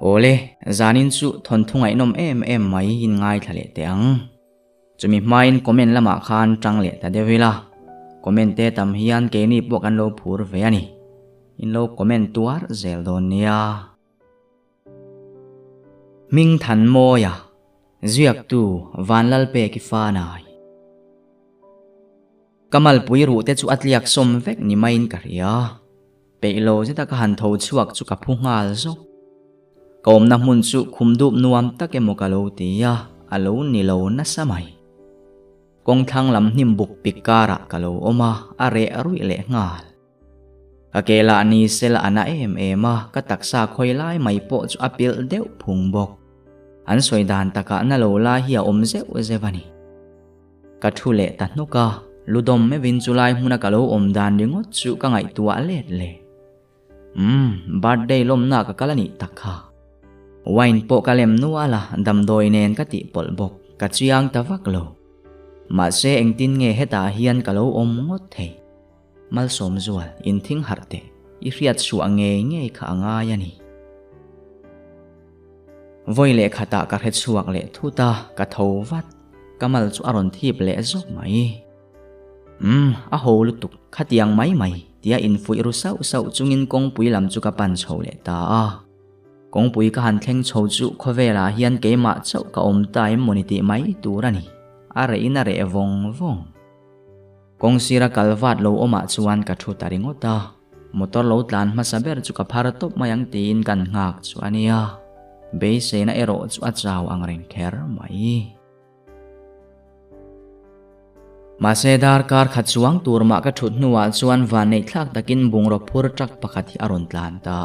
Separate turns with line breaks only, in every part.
ole zanin chu thon thungai nom em mai hin ngai thale teang chumi main comment lama khan changle ta devila comment te tam hian ke ni pok an lo phur ve ani in lo comment tuar zel don nia ming than mo ya ziak tu vanlal pe ki fa nai kamal pui ru te chu atliak som vek ni main karia pe lo zeta ka han tho chuak chu ka phungal zo kom na mun chu khumdup nuam tak emokalo tia alo ni lo na samai kong thang lam hnim buk pikara kalo oma are arui le ngal akela ni sel ana ema ka taksa khoilai mai po chu apil deuh phung bok an soidan taka na lo la hi om zevani ka thule ta nuka ludom me vin julai huna kalo om dan ringot chu ka ngai tua let le birthday lom na ka kalani takha wine po kalem nuala damdoi nen ka ti polbok ka chiang tawak lo ma se engtin nge heta hian kalo om ngot thei mal som zual in thing harte I riat su nge kha anga yani voile khata ka het suak le thuta ka thovat kamal chu aron thip le zok mai a ho lutuk khatiang mai tia in fui ru sau chungin kong pui lam chu ka pan chhole ta kong pui ka han thleng chho chu khovela hian keima chau ka om tai moniti mai turani are ina re vong kong sira kalwat lo oma chuan ka thu taringota motor lo tlan ma saber chu ka phar top mayang tin kan ngak chuania be se na ero chu a chaw ang reng kher mai masedar kar khachuang turma ka thut nuwa chuan van nei thlak takin bungra phur trak pakhathi aron tlan ta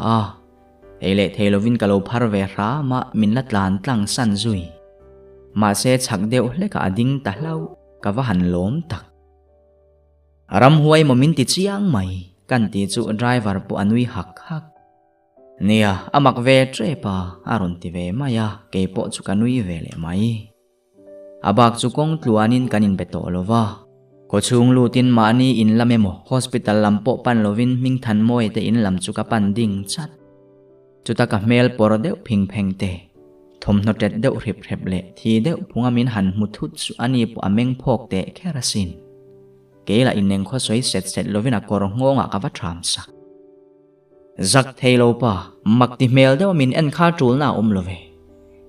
ele thelovin kalo phar ve ra ma minla tlan tlang san zui ma se chak deuh hleka ading ta hlau ka wa han lom tak aram huai momin ti chiang mai kan ti chu driver pu anui hak nia amak ve trepa aron ti ve maya ke po chu kanui ve le mai abak chu kong tluanin kanin beto lova ko chung lutin mani in lamemo hospital lampo pan lovin ming than moi te in lam chu ka pan ding chat chuta ka mel por deu phing pheng te thom no tet deu rip le thi deu phunga min han muthut chu ani pu ameng phok te kerasin kela ineng kho soi set lovina kor ngonga ka va tham sa zak thailo pa makti mel deu min en kha tul na love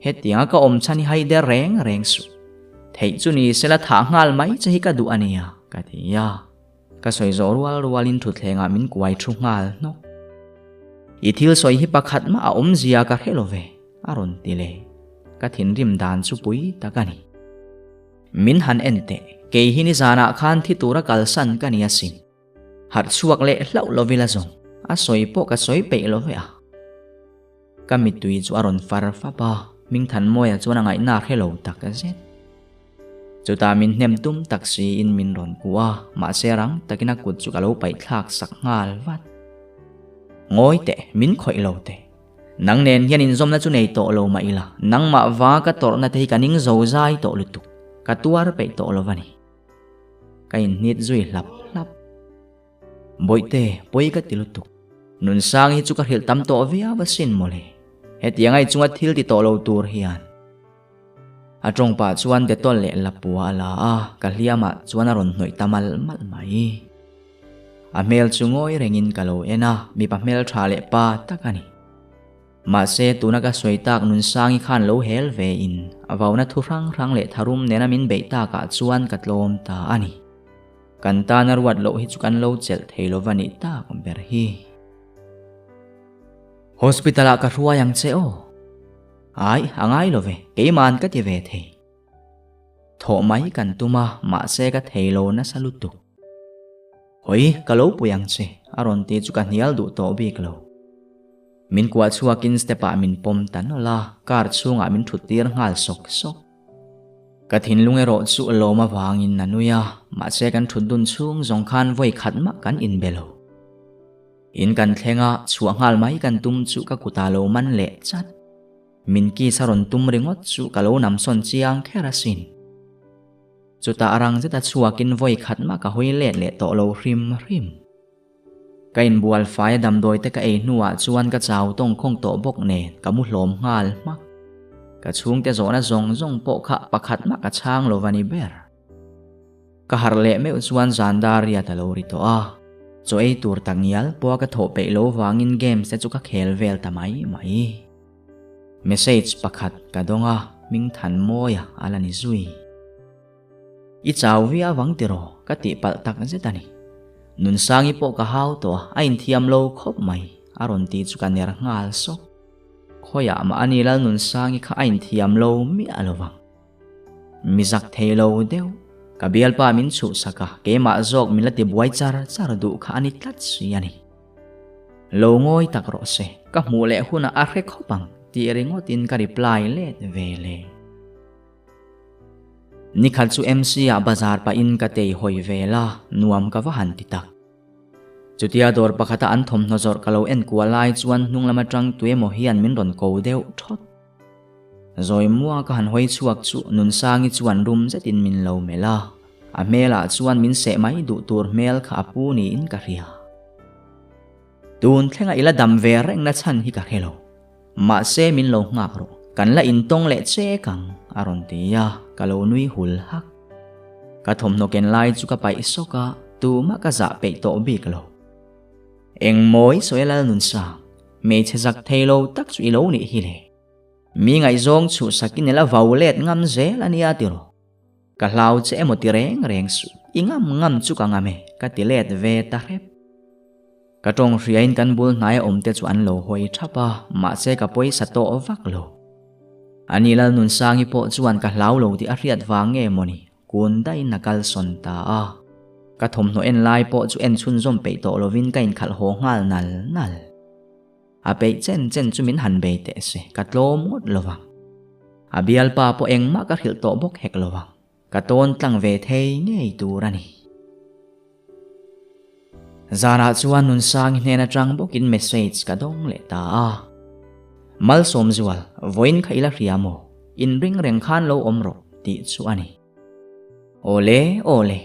hetia ka om chani hai de reng su thei chu ni sela tha ngal mai chahi ka du ania ka thia ka soi zo rualin thu thlenga min kuai thu ngal no ithil soi hi pakhat ma a om zia ka helove aron tile ka thin rim dan chu pui takani min han ente ke hini zana khan thi tura kalsan kania sin har chuak le hlau lovila zong a soi po ka soi pe love a kamitui chu aron far fa pa ming than moya chuna ngai na hello tak a zet chuta min hnem tum taxi in min ron kuwa ma serang takina kut chu kalo pai thlak sak ngal wat ngoi te min khoi lo te nang nen hianin zom na chu nei to lo ma ila nang ma wa ka tor na te kaning zo zai to lutuk ka tuar pe to lovani kain nit zui lap boite poi ka tilutuk nun sang hi chu ka hil tam to via basin mole hetiangai chunga thil ti to lo tur hian atong pa chuan de tol le lapua ala ka hliama chuan aron hnoi tamal mal mai a mel chungoi rengin kalo ena mi pa mel tha le pa takani ma se tuna ka soitak nun sangi khan lo hel ve in awawna thu rang le tharum nena min beita ka chuan katlom ta ani kanta narwat lo hi chukan lo chel theilo vani ta komber hi hospitala ka ruwa yang cheo ai angai love keiman ka ti ve the tho mai kan tuma ma se ka theilo na salutu hoi kalo puyang che aron ti chu ka nial du to bik lo min kwa chuakin stepa min pom tan la kar chunga min thutir ngal sok ka thin lungero chu lo ma wangin nanuya ma se kan thudun chung zong khan voi khatma kan in belo in kan thlenga chuangal mai kan tum chu ka kutalo man le chat min ki saron tum ringot chu kalo nam son chiang kerasin chuta arang zeta chuakin voi khatma ka hoi le to lo rim ka in bual fai dam doi te ka ei nuwa chuan ka chaw tong khong to bok ne ka mu hlom ngal mak ka chung te zona zong po kha pakhat ma ka chang lovani ber ka harle me chuan zandaria ta lo ri to a cho ei tur tangial po ka tho pe lo wangin game se chu ka khel vel ta mai message pakhat ka donga ming than moya alani zui i chaw via wang tiro ka ti pal tak zetani nun sangi po ka hau to a in thiam lo khop mai aron ti chu ka ner ngal sok khoya ma ani lal nun sangi kha a in thiam lo mi alowang mizak thelo deu ka bial pa min chu saka ke ma zok min la ti buai char du kha ani tlat siani lo ngoi tak ro se ka mu le huna a khe khopang ti ringo tin ka reply let vele ni khal chu MC a bazar pa in ka tei hoi vela nuam ka wa han ti tak chutia dor pakhata an thom nozor kalo en kualai chuan hnung lama tang tue mo hian min ron ko deu thot zoi mua ka han hoi chuak chu nun sangi chuan rum zetin min lo mela a mela chuan min se mai du tur mel kha pu ni in ka ria tun thlenga ila dam ve reng na chan hi ka helo ma se min lo ngak ro kan la in tong le che kang aron tia kalo nui hul hak ka thom no ken lai chu ka pai soka tu ma ka za pe to bi kalo eng moi soela nun sa me chezak thelo tak chu ilo ni hi le mi ngai zong chu sakin la vaulet ngam zel ania tiro ka hlau che mo ti reng su ingam chu ka ngame ka ti let ve ta rep ka tong riain kan bul nai om te chu an lo hoi thapa ma se ka poi sa to vak lo ani la nun sangi po chuan ka hlau lo ti a riat wange moni kun dai nakal son ta a ka thom no en lai po chu en chun zom pe to lovin ka in khal ho ngal nal a pe chen chu min han be te se ka tlom ngot lowang a bial pa po eng ma ka hil to bok hek lowang ka ton tlang ve thei ngei turani zara chuan nun sang hne na tang bokin message ka dong le ta a mal som zual voin khaila riamo in ring reng khan lo omro ti chu ani ole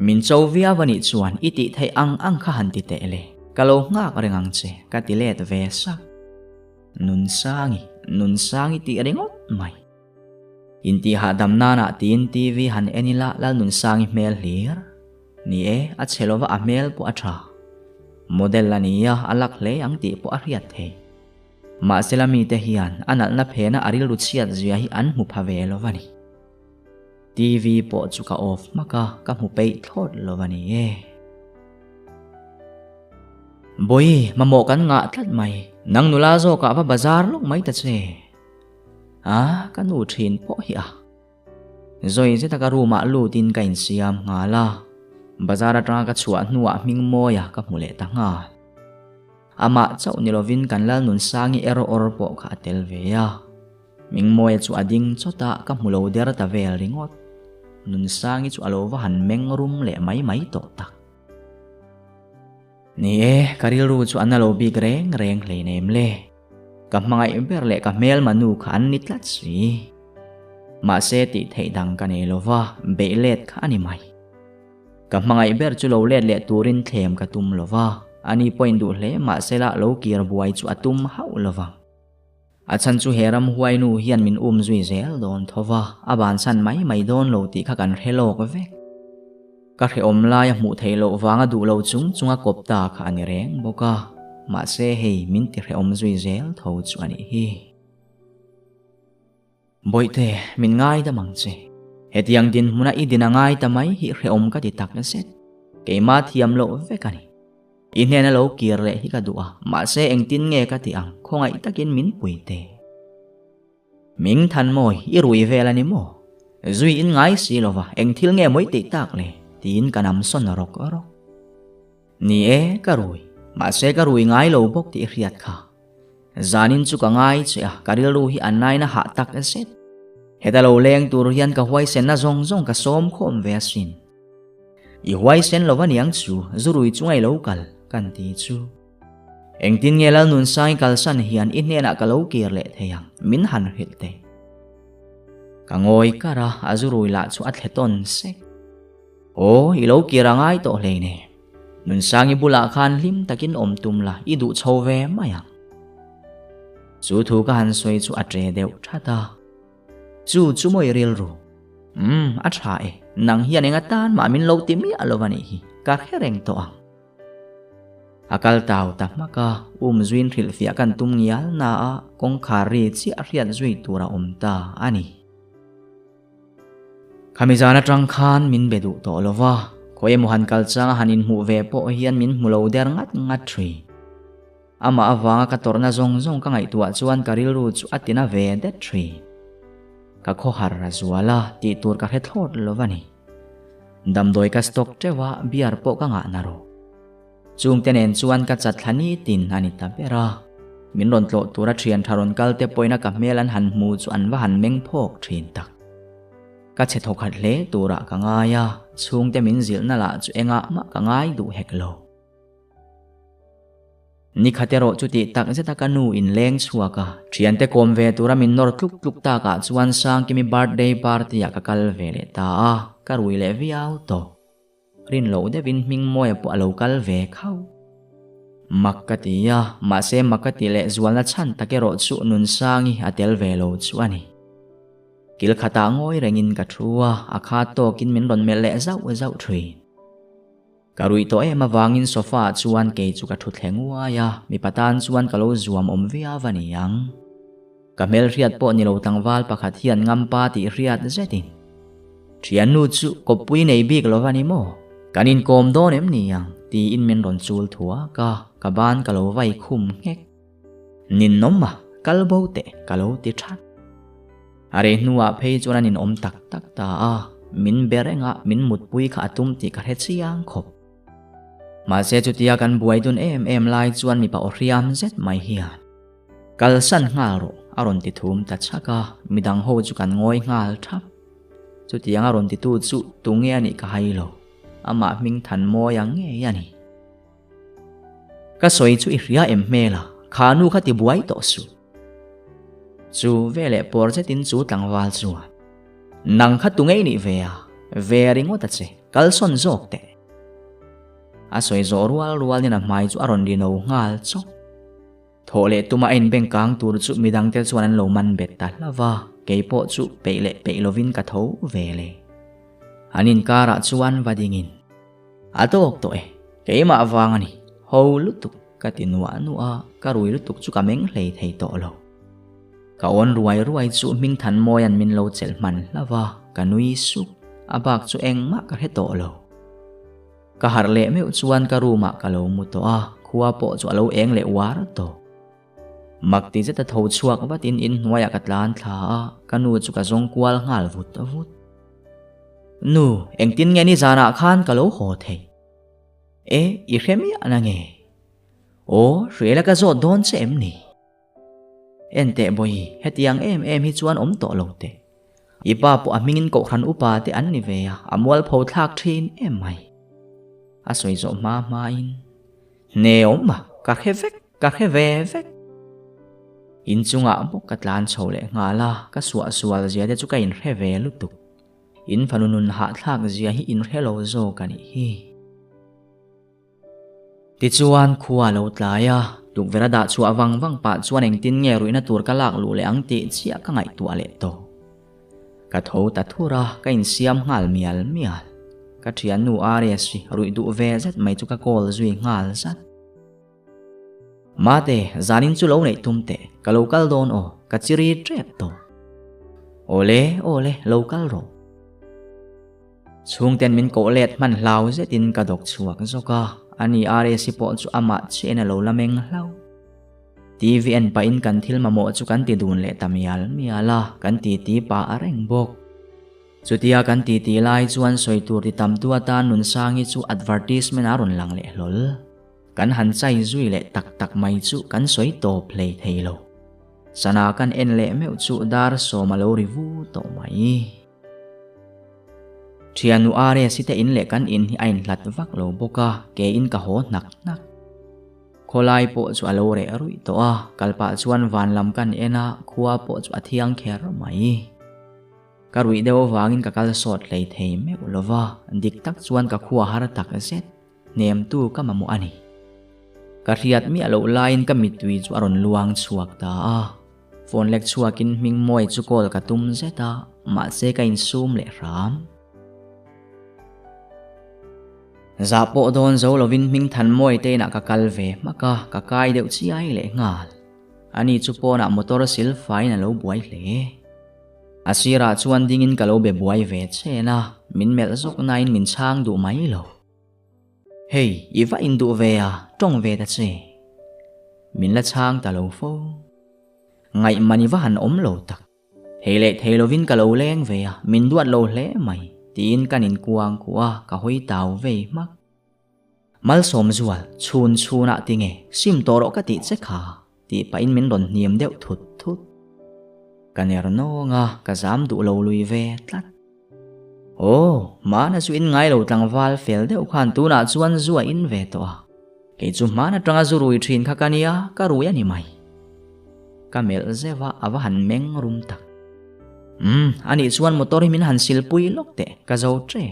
min chau via vani chuan iti thei ang kha han ti te le kalo ngak rengang che ka ti let ve sak nun sangi ti ringot mai inti ha dam na tin TV han enila lal nun sangi mel hlir ni e a chelova a mel po atha model la niya alak le ang ti po ariat the ma selami te hian anal na phena aril ruchiat zia hi an mu phave lovani TV po chu ka off maka ka mu pe thot lovani e boy mamo kan nga tlat mai nang nula zo ka pa bazar lok mai ta che kan u thin po hi a zoi je ta ka ru ma lu tin ka in siam nga la bazar atanga ka chua nuwa ming moya ka mule ta nga ama chau ni lovin kan lal nun sangi ero or po kha tel ve ya ming moya chu ading chota ka mulo der ta vel ringot nun sangi chu alova han meng rum le mai to tak ni e karil ru chu analo bi reng le nem le ka mangai ber le ka mel manu khan ni tlat si ma se ti thei dang ka ne lova be let kha ani mai ka mangai ber chu lo let le turin thlem ka tum lova ani point du hle ma se la lo kir buai chu atum hau lova achan chu heram huai nu hian min zui zel don thova aban san mai don lo ti kha kan helo ka vek ka he om lai mu theilo wanga du lo chunga kopta kha ani reng boka ma se hei min ti he om zui zel tho chu ani hi boite min ngai da mangche hetiang din muna idina ngai ta mai hi he om ka ti tak na set ke ma thiam lo vekani inhena lo kir le hi ka du'a ma se eng tin nge ka ti ang khongai takin min puite ming than moi i rui velani mo zui in ngai si lova eng thil nge moi ti tak le tin kanam son rok ni e ka rui ma se ka rui ngai lo bok ti riat kha zanin chu ka ngai che karil ru hi anai na ha tak set heta lo leng tur hian ka huai sen na zong ka som khom ve sin i huai sen lovani ang chu zurui chungai lo kal kan ti chu eng tin nge lal nun sai kal san hian in hena ka lo kir le theyang min han hil te ka ngoi kara azurui la chu athleton sek i lo kira ngai to le ne nun sangi bula khan lim takin tum la i du chho ve maya chu thu ka han soi chu atre deu thata chu moi ril ru a tha e nang hian enga tan ma min lo ti mi alovani hi ka khereng to ang akal tau ta maka zuin thil fia kan tum ngial na a kong khari chi a rian zui tura ta ani khamizana tang khan min bedu to lova khoi mohan kal changa hanin mu ve po hian min mulo der ngat thri ama awanga ka torna zong ka ngai tua chuan karil ru chu atina ve de thri ka kho har razuala ti tur ka he thot lovani damdoi ka stock tewa biar po ka nga naro chung tenen chuan ka chathani tin ani tapera min ron tlo tura thian tharon kalte poina ka melan han mu chu an wa han meng phok thin tak ka che thokhat le tura ka nga ya chung te min zil na la chu enga ma ka ngai du heklo ni khatero chu ti tak zeta kanu in leng chuaka thian te kom ve tura min nor tluk ta ka chuan sang kimi birthday party ya ka kal vele ta ka rui le viau to rin lo de vin ming moe po local ve khau makkatia ma se makkati le zualna chan takero chu nun sangi atel ve lo chu ani kil khata ngoi rengin ka thua akha to kin min ron mel le zau thui karui to ema wangin sofa chuan ke chu ka thu thlengwa ya mi patan chuan kalo zuam via vani yang kamel riat po ni lo tangwal pakhat hian ngampa ti riat zetin thian nu chu kopui nei bik lovani mo kanin kom don em ni yang ti in men ron chul thua ka ban kalo vai khum ngek nin nomma kalbo te kalo ti that are nuwa phei chuan anin tak ta min berenga min mutpui kha atum ti ka he chiang khop ma se chutia kan buai dun em lai chuan mi pa oriam zet mai hian kal san ngal ro aron ti thum ta chaka midang ho chu kan ngoi ngal thap chutia aron ti tu chu tunge ani ka hailo ama ming than mo yang nge yani ka soi chu i ria em mela khanu kha ti buai to su chu vele por zetin chu tangwal chu nang kha tunge ni ve ringo ta che kal son jok te a soi zo rual ni na mai chu aron di no ngal chok thole tuma en beng kang tur chu midang tel chuan an lo man bet ta lawa ke po chu peilovin ka tho vele anin kara chuan vadingin atok to e keima awangani ho lutuk katinwa nuwa karui lutuk chu kameng hlei thei to lo ka on ruai chu ming than moyan min lo chel man lawa kanui su abak chu engma ka he to lo ka harle me chuan ka ruma ka lo mu to a khuwa po chu alo eng le war to makti zeta tho chuak watin in hnuaya ka tlan thla kanu chu ka zong kwal ngal vut nu engtin nge ni zana khan ka lo ho thei e i hremi anange o rela ka zo don che em ni ente boi hetiang em hi chuan to lo te ipa po amingin ko khan upa te an ni ve ya amwal pho thak thin em mai a soi zo ma in ne oma ka khe ve vek in chunga mo katlan chole ngala ka sual zia de chu ka in he ve lutuk in fanunun ha thak zia hi in hello zo kani hi ti chuan khuwa lo tlaya tuk vera da chu awang pa chuan eng tin nge ruina tur ka lak lu le ang ti chia ka ngai tu ale to ka tho ta thura ka in siam ngal mial ka thian nu are si rui du ve zet mai chu ka kol zui ngal zat mate zanin chu lo nei tumte ka local don ka chiri trep to ole local ro chung ten min ko let man lau zetin ka dok chuak zoka ani are si po chu ama chena lo lameng hlau tvn pa in kan thil mamo chu kan ti dun le miala kan ti pa areng bok chutia kan ti lai chuan soi tur ti tam tu ata nun sangi chu advertisement aron lang le lol kan han chai zui le tak mai chu kan soi to play theilo sana kan en le meu chu dar so malo review to mai thianu are site in le kan in hi ain hlat vak lo boka ke in ka ho nak kholai po chu alo re arui to kalpa chuan van lam kan ena khuwa po chu athiang kher mai karui deu wangin ka kal sot lei thei me ulova dik tak chuan ka khuwa har tak zet nem tu ka mamu ani ka riat mi alo line ka mitui chu aron luang chuak ta phone lek chuakin ming moi chu call ka tum zeta ma se ka in zoom le ram za po don zo lovin ming than moi te na ka kalve maka ka kai deuh chi ai le ngal ani chu po na motor sil fai na lo buai hle asira chuan dingin ka lo be buai ve chena min mel zok nain min chang du mai lo hey iwa in du ve tong ve ta che min la chang ta lo fo ngai mani wa han om lo tak hele thelovin ka lo leng ve min duat lo hle mai tin kanin kuang kwa ka hoi taw ve mak mal som zual chun chuna tinge sim toro ka ti che kha ti pa in min ron niam deuh thut thut kaner no nga ka zam du lo lui ve tlat mana chu in ngai lo tlang wal fel deuh khan tu na chuan zuwa in ve to ke chu mana tanga zu rui thin kha kania ka rui ani mai ka mel zewa awa han meng rum tak ani chuan motor min han sil pui lok te ka zo tre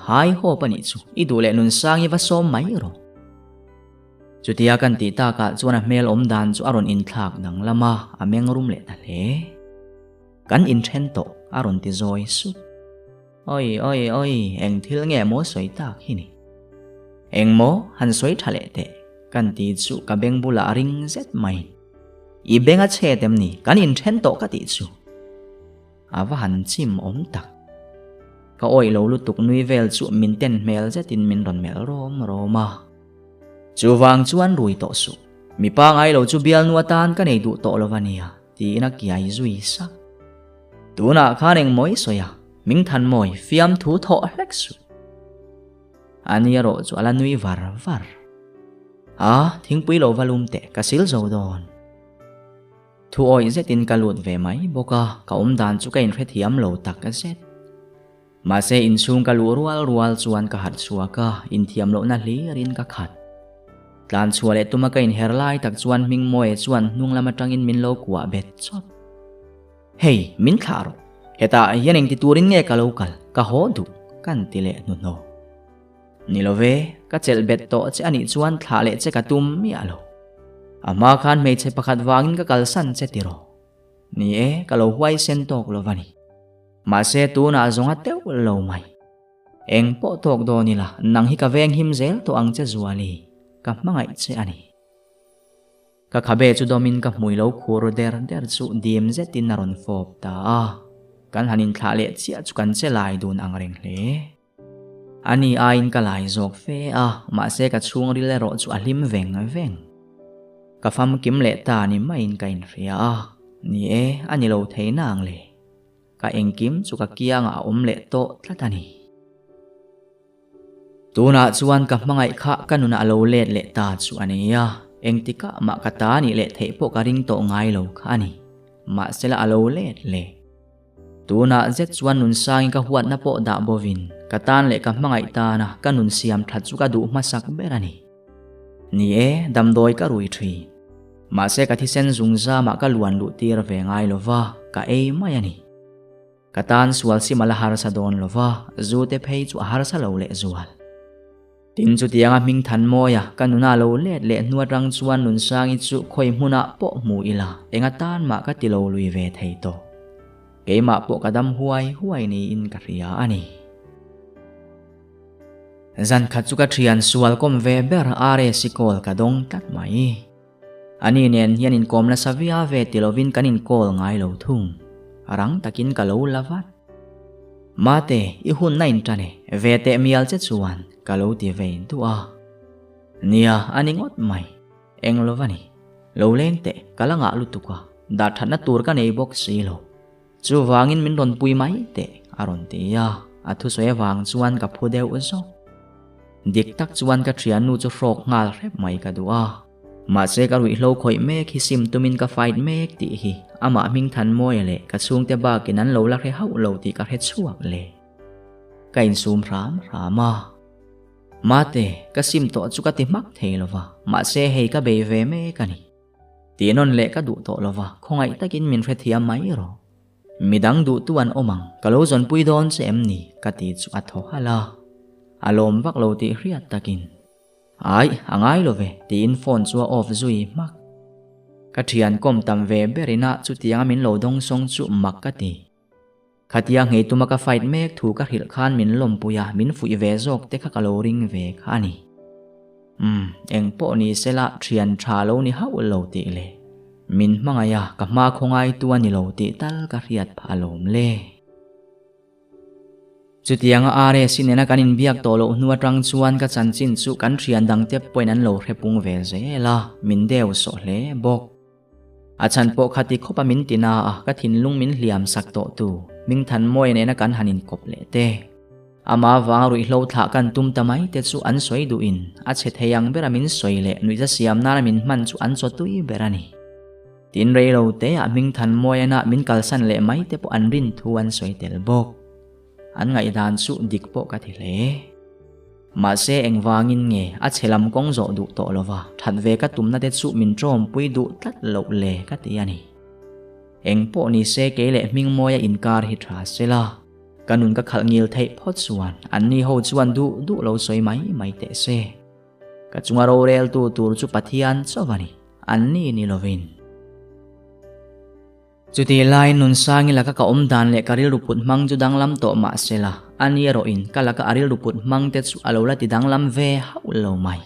hai ho pani chu i du le nun sang i va som mai ro chutia kan ti ta ka chuan a mel om dan chu aron in thak dang lama a meng rum le ta le kan in then to aron ti zoi su oi eng thil nge mo soi tak hi ni eng mo han soi thale te kan ti chu ka beng bula ring zet mai i benga che tem ni kan in then to ka ti chu awa han chim om tak ka oi lo lu tuk nui vel chu min ten mel zetin min ron mel rom roma chu wang chuan rui to su mi pa ngai lo chu bial nu atan ka nei du to lovania ti na ki ai zui sak tuna khaneng moi soya ming than moi fiam thu tho hlek su ani ro chu ala nui var thing pui lo valum te ka sil zo don thu oi zetin ka lut ve mai boka ka dan chu ka in thiam lo tak ka zet ma se in sung ka lu rual chuan ka hat chuaka in thiam lo na hli rin ka khat tlan chuale tuma ka in herlai tak chuan ming moi chuan nung lama tangin min lo kwa bet chot hey min tharo heta yaneng ti turin nge ka lokal ka ho du kan ti le nu no nilove ka chel bet to che ani chuan thla le che ka tum mi alo ama khan me che pakhat wangin ka kalsan che tiro ni ka lo huai sen tok lovani ma se tu na zonga teu lo mai eng po tok do nila nang hi ka veng him zel to ang che zuali ka mangai che ani ka khabe chu domin ka mui lo khur der chu dim zetin naron fop ta kan hanin thla le chia chu kan che lai dun ang reng hle ani ain ka lai zok fe ma se ka chung ri le ro chu alim veng ka fam kim le ta ni main ka in ria ni ani lo theina ang le ka engkim chu ka kianga om le to tlatani tuna chuan ka mangai kha kanuna lo let le ta chu ania engtika ma kata ni le thei po ka ring to ngai lo khani ma sela alo let le tuna zet chuan nun sang ka huat na po da bovin katan le ka mangai ta na kanun siam that chu ka du masak berani ni damdoi ka rui thui ma se ka thi sen zungza ma ka luan lu tir ve ngai lova ka mai ani katan sual si malahar sa don lova zute phei chu har sa lo le zual tin chu tianga ming than moya kanuna lo let le nuarang chuan nun sang i chu khoi hmuna po mu ila enga tan ma ka ti lo lui ve thei to keima po kadam huai ni in ka ria ani zan kha chu ka thian sual kom ve ber are sikol ka dong tat mai ani nen hian in kom la savia ve tilovin kanin kol ngai lo thung arang takin ka lo lavat mate I hun nain tane ve te mial che chuan ka lo ti vein tu nia aningot mai eng lovani lo leng te kalanga lutuka da thana tur ka nei box si lo chu wangin min ron pui mai te aron te athu soe wang chuan ka phudeu zo dik tak chuan ka thian nu chu frok ngal rep mai ka duwa ma se ka rui hlo khoi me khi sim tumin ka fight me ti hi ama ming than moi le ka chung te ba kinan lo la khe hau lo ti ka he chuak le kain sum ram rama mate ka sim to chu ka ti mak theilowa ma se hei ka be ve me ka ni tinon le ka du to lova khongai takin min re thia mai ro midang du tuan omang kalo zon pui don che em ni ka ti chu atho hala alom vak lo ti riat takin ai angai lo ve ti in phone chu off zui mak ka thian kom tam ve berina chu tiang min lo dong song chu mak ka ti khatia ngei tuma ka fight mek thu ka hil khan min lom puya min fui ve jok te kha kalo ring ve khani eng po ni sela thian tha lo ni hau lo ti le min mangaya ka ma khongai tu ani lo ti tal ka riat phalom le chutianga are sinena kanin biak tolo nuwa tang chuan ka chanchin chu kan thian dang te point an lo repung ve zela min deu so hle bok achan po khati khopa min tina ka thin lung min hliam sak to tu ming than moi ne na kan hanin kop le te ama wang rui hlo tha kan tum tamai te chu an soi du in a che theyang bera min soi le nui ja siam na min man chu an cho tui berani tin rei lo te a ming than moi na min kalsan le mai te po an rin thu an soi tel bok an ngai dan chu dik po ka thi le ma se eng wangin nge a chelam kong zo du to lova that ve ka tum na te chu min trom pui du tlat lo le ka ti ani eng po ni se ke le ming moya inkar hi tha sela kanun ka khal ngil thei phot chuan an ni ho chuan du lo soi mai te se ka chunga ro rel tu tur chu pathian chawani an ni lovin chuti lai nun sangi la ka om dan le karil ruput mang ju dang lam to ma sela ani ro in kala ka aril ruput mang te chu alola ti dang lam ve hau lo mai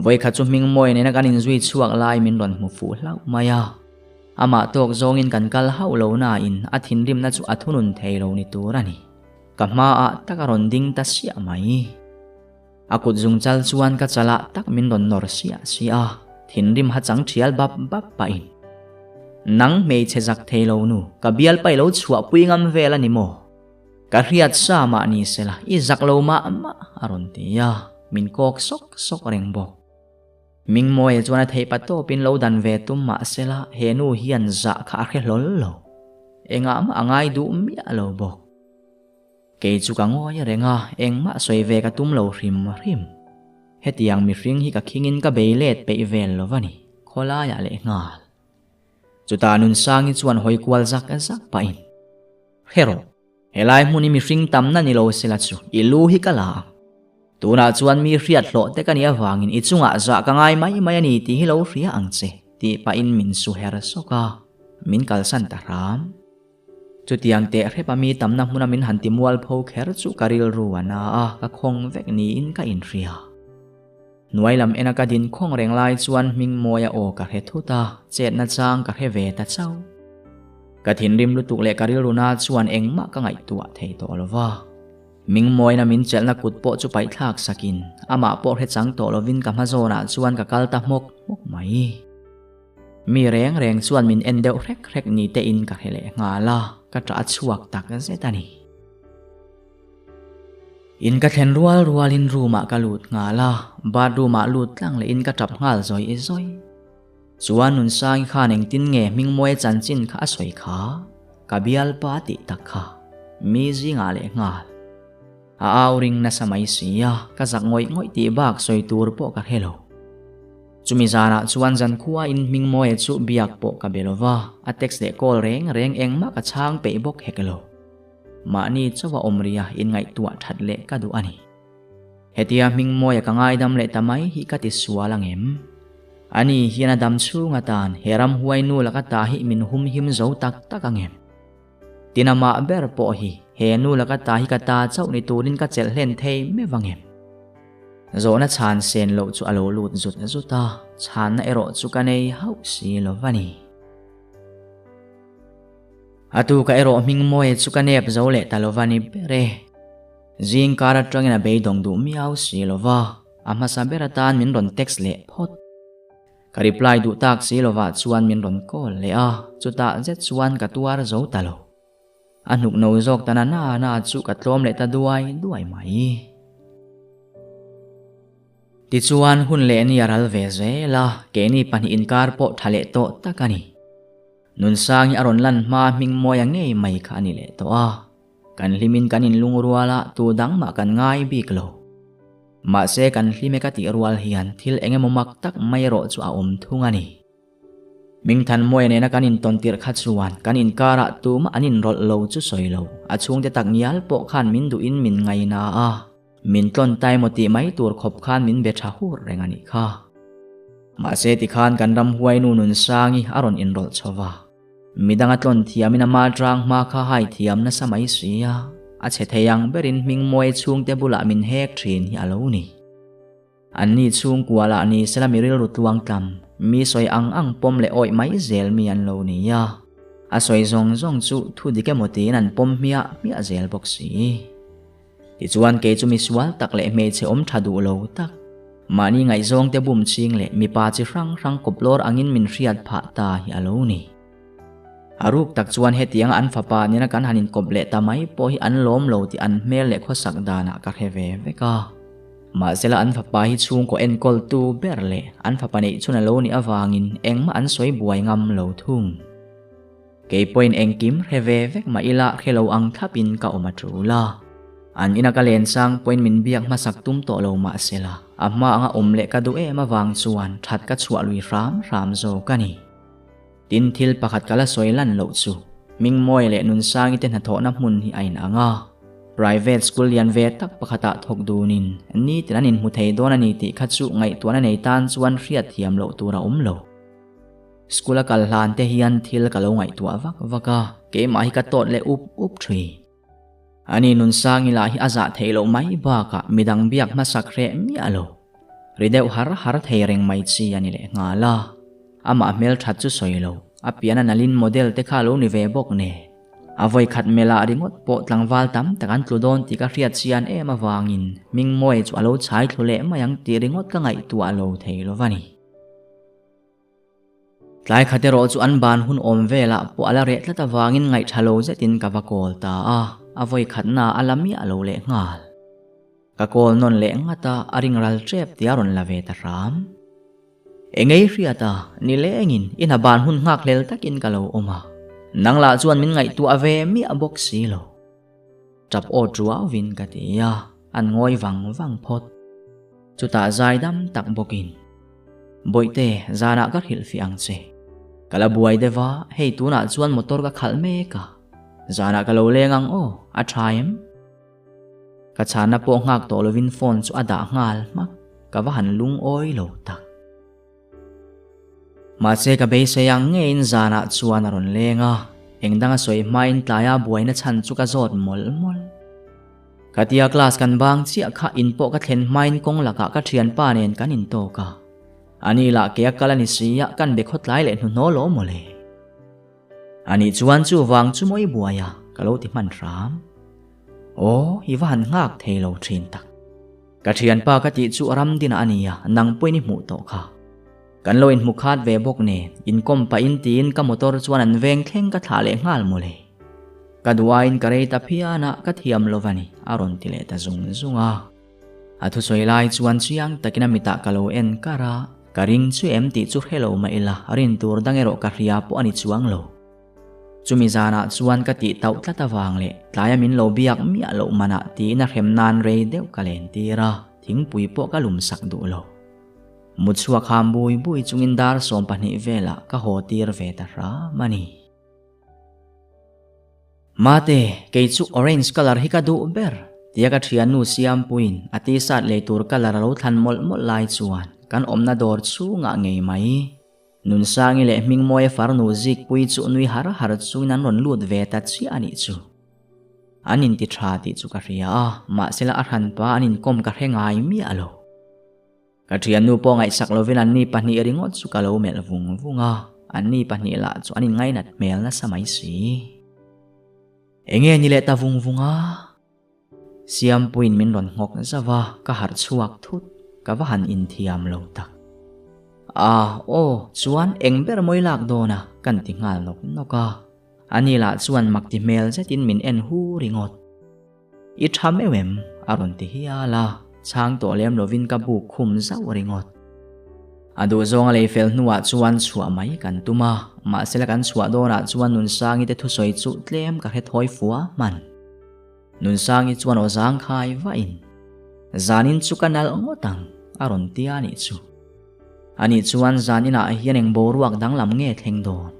voi kha chu ming moi ne na kanin zui chuak lai min ron mu fu hlau maya ama tok zong in kan kal hau lo na in athin rim na chu athunun thei lo ni turani kama a takaron ding ta sia mai akut zung chal chuan ka chala tak min ron nor sia thin rim ha chang thial bap pa in nang mei chezak thei lo nu ka bial pai lo chua pui ngam vela ni mo ka riat sa ma ni sela i zak lo ma aron tia min kok sok reng bok ming moi chuan thei pa to pin lo dan ve tum ma sela henu hian za kha khe lol lo enga ma angai du mi alo bok ke chu ka ngoi renga eng ma soi ve ka tum lo rim hetiang mi ring hi ka khingin ka beilet pe vel lo wani khola ya le ngal chuta nun sangi chuan hoi kwal zak pa in hero helai muni mi ring tam na ni lo sela chu ilu hi kala tuna chuan mi riat hlo te kania wangin ichunga za ka ngai mai ani ti hi lo ria angche ti pa in min su her soka min kalsan ta ram chutiang te repa mi tamna hmuna min hanti mual pho kher chu karil ruana ka khong vek ni in ka in ria nuailam enaka din khong reng lai chuan ming moya o ka he thuta chet na chang ka he ve ta chau ka thin rim lu tuk le karil runa chuan engma ka ngai tua thei to lova ming moi na min chel na kut po chu pai thak sakin ama po he chang to lovin ka ma zona chuan ka kalta mok mai mi reng chuan min endeu rek ni te in ka hele ngala ka tra chuak tak zetani in ka thlen rual in ruma ka lut ngala ba ruma lut tlang le in ka trap ngal zoi chuan nun sang khan eng tin nge ming moi chan chin kha soi kha ka bial pa ti takha mi zi nga le ngal a auring na samai sia ka zak ngoi ti bak soi tur po ka helo chumi zana chuan jan khuwa in ming moi chu biak po ka belova a text de call reng eng ma ka chang pe bok hekelo ma ni chawa omria in ngai tua that le ka du ani hetia ming moi ka ngai dam le tamai hi ka ti sualang em ani hiana dam chunga tan heram huai nu la ka ta hi min hum him zo tak angem tinama ber po hi he nu la ka ta hi ka ta chau ni turin ka chel hlen thei me wangem zona chan sen lo chu alo lut zuta chan na ero chu ka nei hau si lo wani atu ka ero ming moi chu ka nep zo le talovani bere jing kara trangena be dong du miau si lova ama sabera tan min ron text le phot ka reply du tak si lova chuan min ron call le chuta zet chuan ka tuar zo talo anuk no jok tanana na chu ka tlom le ta duai mai ti chuan hun le ni aral ve zela ke ni pani inkar po thale to takani nun sangi aron lan ma ming moya ngei mai kha ni le to kan limin kanin lungruala tu dang ma kan ngai biklo ma se kan hlime ka ti rual hian thil engemaw mak tak mai ro chu a thungani ming than moi ne na kanin tontir kha chuan kanin kara tu ma anin rol lo chu soilo achung te tak nial po khan min du in min ngai na min tlon tai moti mai tur khop khan min be tha hur rengani kha ma se ti khan kan ram huai nu nun sangi aron inrol chowa midanga tlon thiamina ma trang ma kha hai thiam na samai sia a che theyang berin ming moi chung te bula min hek thin hi alo ni anni chung kuala ni selamiril rutluang tam mi soi ang pom le oi mai zel mi an lo ni ya a soi zong chu thu dike moti nan pom mia zel boxi ti chuan ke chu mi swal tak le me che om thadu lo tak mani ngai zong te bum ching le mi pa chi rang koplor angin min riat pha ta hi alo ni aruk tak chuan he tiang an fapa ni na kan hanin kople tamai po hi an lom lo ti an mel le kho sak dana ka heve veka ma sela an fapa hi chung ko en kol tu berle an fapa nei chuna lo ni awangin engma an soi buai ngam lo thung ke point engkim heve vek ma ila khelo ang thapin ka omatrula an ina ka len sang point min biak ma sak tum to lo ma sela amma anga omle ka du e ma wang chuan that ka chua lui ram zo kani tin thil pakhat kala soilan lo chu mingmoi le nun sangi ten hatho na mun hi ain anga private school yan ve tak pakhata thok dunin ni tinanin hu thei don ani ti kha chu ngai tuana nei tan chuan riat thiam lo tura lo skula kal hlan te hian thil ka lo ngai tu vaka ke ma hi ka tot le up thri ani nun sangi la hi aza theilo mai ba ka midang biak ma sakre mi alo rideu har thei reng mai chi ani le ngala ama mel that chu soilo apiana nalin model te kha lo ni ve bok ne avoi khat mela ringot po tlangwal tam takan tludon ti ka riat chian e ma wangin mingmoi chu alo chai thlule mayang ti ringot ka ngai tu alo theilo wani tlai khatero chu an ban hun om vela po ala re tlata wangin ngai thalo zetin ka vakol ta avoi khatna alami alo le ngal ka kol non le ngata aringral trep ti aron lave ta ram engei riata ni le engin ina ban hun ngak lel takin kalo oma nangla chuan min ngai tu ave mi a box si lo tap o truwa win ka tia an ngoi wang phot chuta zai dam tak bokin boite zana ka hil fi ang che kala buai dewa hei tu na chuan motor ka khal me ka zana ka lo lengang o a thaim ka chana po ngak to lovin phone chu ada ngal mak ka wa han lung oi lo tak ma che ka be se yang ngein zana chuan aron lenga engdanga soi main tlaya buaina chan chu ka zot mol katia class kan bang chi kha in po ka thlen main kong laka ka thian pa nen kan in to ka ani la ke kalani sia kan be khot lai le no lo mole ani chuan chu wang chu moi buaya kalo ti man ram o hi wan ngak thelo thin tak ka thian pa ka ti chu ram din ania nang poini mu to kha kan lo in mukhat ve bok ne in kom pa in tin ka motor chuan an veng thleng ka thale ngal mole ka duain ka rei ta phiana ka thiam lovani aron tile ta zunga athu soilai chuan chiang takina mita kalo en kara karing chu em ti chu hello ma ila arin tur dangero ka ria po ani chuang lo chumi zana chuan ka ti tau tlata wang le tlaya min lo biak mi alo mana ti na rem nan rei deu kalen tira thing pui po ka lum sak du lo muchua kham bui chungin dar som pani vela ka hotir ve ta ra mani mate ke chu orange color hi ka du ber tia ka thian nu siam puin ati sat le tur color lo than mol lai chuan kan omna dor chu nga ngei mai nun sangi le mingmoi farnu zik pui chu nui har chu nan ron lut ve ta chi ani chu anin ti tha ti chu ka ria ma sela arhan pa anin kom ka hengai mi alo ka thian nu po ngai sak lovin an ni pani ringot chu kalo mel vunga an ni pani la chu anin ngai nat mel na samai si enge ni le ta vunga siam puin min ron ngok zawa ka har chuak thut ka wa han in thiam lo tak o chuan engber moi lak dona kan ti ngal noka ani la chuan makti mel zetin min en hu ringot I tham ewem aron ti hiala chang to lem lovin ka bu khum zau ringot adu zonga le fel nuwa chuan chua mai kan tuma ma sela kan chua dona chuan nun sangi te thu soi chu tlem ka he thoi fuwa man nun sangi chuan o zang khai wa in zanin chu kanal ngotang aron ti ani chu ani chuan zanina hianeng boruak danglam nge thleng don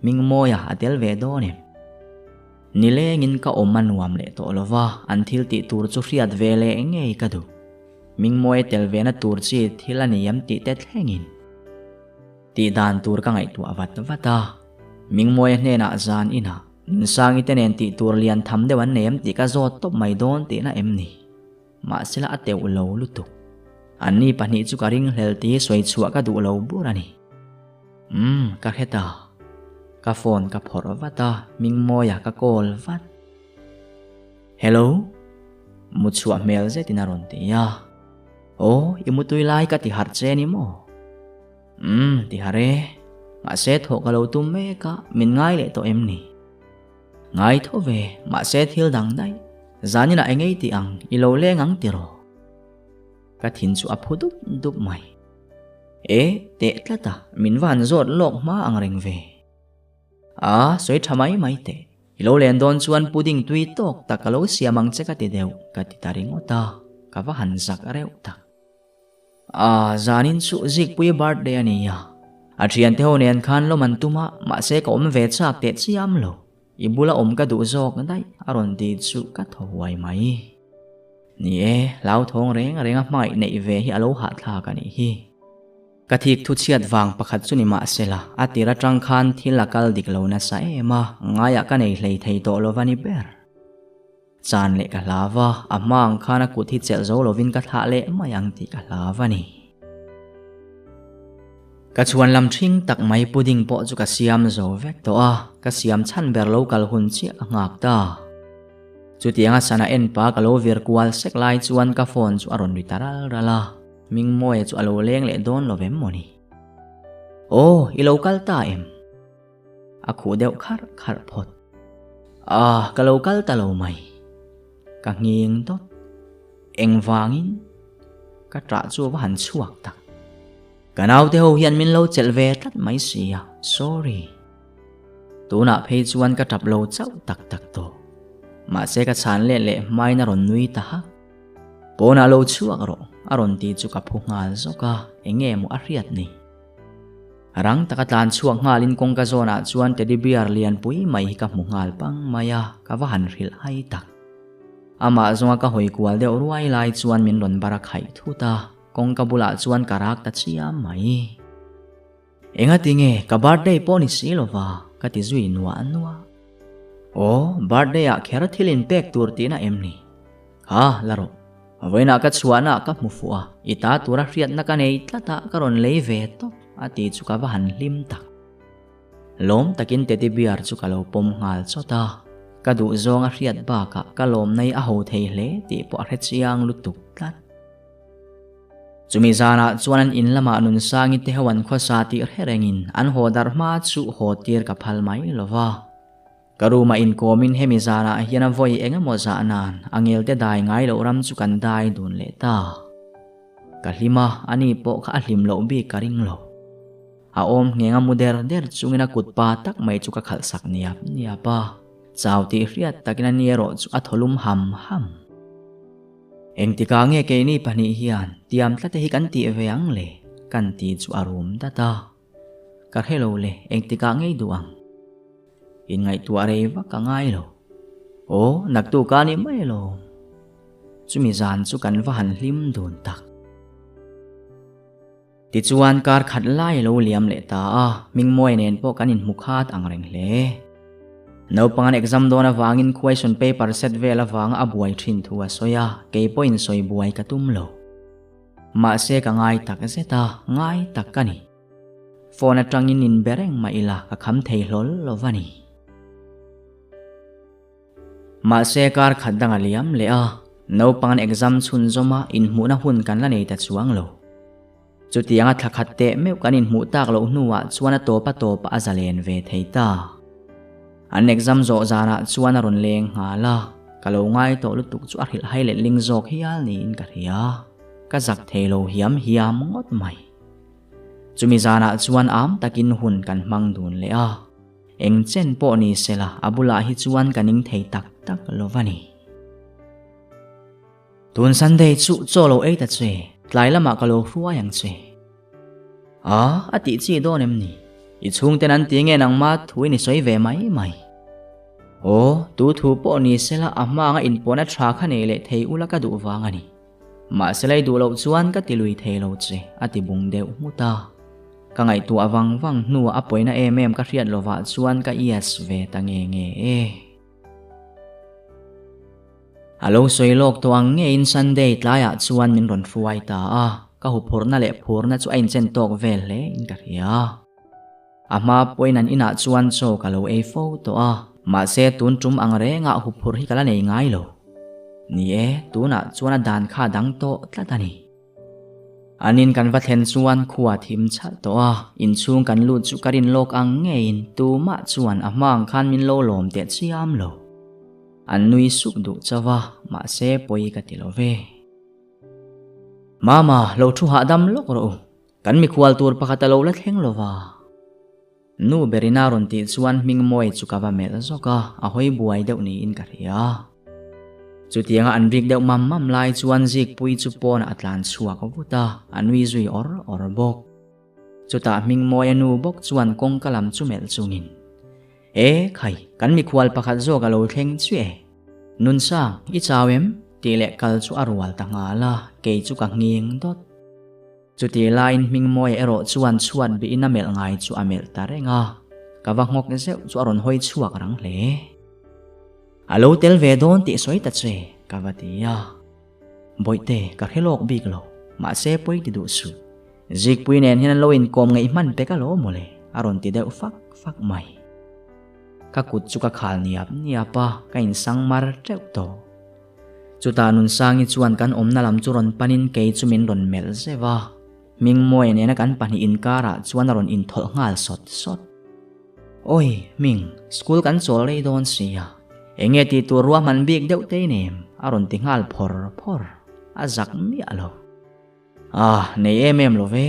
mingmoya atel ve donem nilengin ka omanuam le to lova until ti tur chu riat vele ngei ka du mingmoi telvena tur chi thilaniam ti te thlengin ti dan tur ka ngai tu avat vata mingmoi hne na zan ina sang itenen ti tur lian tham dewan nem ti ka zot top mai don ti na emni ma sila ateu lo lutu ani pani chu ka ring hlel ti soi chua ka du lo burani ka heta ka phone ka phor vata mingmoya ka call vat hello muchua mail je tinaron ti ya o imutui lai ka ti har che ni mo ti hare ma se tho ka lo tum me ka min ngai le to emni ngai tho ve ma se thil dang dai zanina engei ti ang ilo le ngang tiro ka thin chu aphudup dup mai te tlata min van zot lok ma ang reng ve soi thamai mai te ilo len don chuan pudding tui tok takalo siamang che ka ti deu ka ti taring ota ka va han zak reu tak zanin chu zik pui birthday ania athian te honen khan lo man tuma ma se ka om ve chak te chiam lo ibula om ka du zok dai aron ti chu ka thowai mai ni lau thong renga mai nei ve hi alo ha thla ka ni hi ka thik thu chiat wang pakhat chuni ma sela atira tang khan thilakal diklo na sa ema ngaya ka nei hlei thei to lovani ber chan le ka lawa amang khana ku thi chel zo lovin ka tha le mayang ti ka lawa ni ka chuan lam thing tak mai pudding po chu ka siam zo vek to ka siam chan ber local hun chi angak ta chu tianga sana en pa ka lo vir kwal sek lai chuan ka phone chu aron ri taral rala mingmoi chu alo leng le don lovem moni i local ta em a khu deu khar phot ka local ta lo mai ka nging tot engwangin ka tra chu wa han chuak tak kanau te ho hian min lo chel ve tat mai sia sorry tuna phei chuan ka tap lo chau tak to ma se ka chan le mai na ron nui ta ha pona lo chuak ro aron ti chu ka phungal zoka enge mu ariat ni arang takatlan chuak ngalin kong ka zona chuan teddy bear lian pui mai ka mungal pang maya ka wa han ril hai tak ama zonga ka hoi kwal de ruai lai chuan min lon bara khai thuta kong ka bula chuan karak ta chia mai enga tinge ka birthday poni silova ka ti zui nuwa birthday a khera thilin pek tur ti na emni laro voina ka chuana ka mufua ita tura riat na ka nei tlata karon lei ve to ati chu ka van lim tak lom takin teddy bear chu ka lo pom ngal chota ka du zonga riat ba ka lom nei a ho thei hle ti po a chiang lutuk tlat chumi zana chuan in lama nun sangi te hawan kho sa ti herengin an hodar ma chu hotir ka phal mai lova karuma in komin hemi zana hiana voi enga mo zanan angel te dai ngai lo ram chu kan dai dun le ta kalima ani po kha hlim lo bi karing lo om ngenga muder der chungina kutpa tak mai chu ka khal sak nia pa chauti riat takina niero chu atholum ham engtika nge ke ni pani hian tiam tlate hi kan ti veang le kan ti chu arum ta ka hello le engtika nge duang in ngai tuare wa ka ngai lo naktu ka ni mai lo chumi zan chu kan wa han hlim dun tak ti chuan kar khat lai lo liam le ta mingmoi nen po kanin mukhat angreng hle no pangan exam dona wangin question paper set vela wang abuai thin thua soya ke point soi buai ka tum lo ma se ka ngai tak zeta ngai tak kani phone atangin in bereng ma ila ka kham thei hlol lovani ma se kar khadang aliam le no pangan exam chun zoma in huna hun kan la nei ta chuang lo chutianga thakhatte meu kanin mu tak lo nuwa chuana topa azalen ve theita an exam zo zana chuana ron leng hala kalo ngai to lutuk chu arhil haile ling zok hial ni in ka ria ka zak thelo hiam ngot mai chumi zana chuan am takin hun kan mang dun le eng chen po ni sela abula hi chuan kaning thei tak lovani tun sunday chu cholo ei ta che tlai lama kalo hruwa yang che ati chi don em ni i chung ten an ti nge nang ma thui ni soi ve mai O tu thu po ni sela ama nga in pona thra khane le thei ula ka du wanga ni ma selai du lo chuan ka tilui thei lo che ati bung deuh muta ka ngai tu awang wang nu a poina em ka hriat lova chuan ka yes ve ta nge nge e alo soilok to ang nge in Sunday tlaya chuan min ron fuai ta a ka hu phorna le phorna chu ain chen tok vel le in ka ria ama poinan ina chuan cho ka lo e fo to a ma se tun tum angre nga hu phur hi kala nei ngai lo ni e tuna chuan dan kha dang to tlatani anin kan va thlen chuan khuwa thim cha to a in chung kan lu chu karin lok ang nge in tu ma chuan amang khan min lo lom te chiam lo an nui suk du chawa ma se poi ka ti lo ve mama lo thu ha dam lok ro kan mi khwal tur pakhat lo la thleng lova nu berina ron ti chuan ming moi chu ka va mel zoka a hoi buai deuh ni in ka ria chu tianga an rik deuh mam lai chuan zik pui chu pon atlan chhuak vuta anui zui or bok chu ta ming moi anu bok chuan kong kalam chu mel chungin e khai kan mi khwal pakhat zo ka lo thleng chu e nun sang i chawem ti le kal chu arwal ta nga la ke chu ka nging dot chu ti line ming moi ero chuan chuan bi ina mel ngai chu amel ta renga ka wa ngok ne zeu chu aron hoi chuak rang hle alo tel ve don ti soi ta che ka wa ti ya boite ka helok big lo ma se poi ti du su zik pui nen hin lo in kom ngai man pe ka lo mole aron ti deu fak mai ka kut chu ka khal niapa ka in sang mar treu to chu ta nun sangi chuan kan omna lam chu ron panin ke chu min ron mel zewa ming moi ne na kan pani in kara chuan ron in thol ngal sot oi ming school kan chol rei don sia enge ti tu ruwa man bik deuh te nem aron ti ngal phor azak mi alo nei em lo ve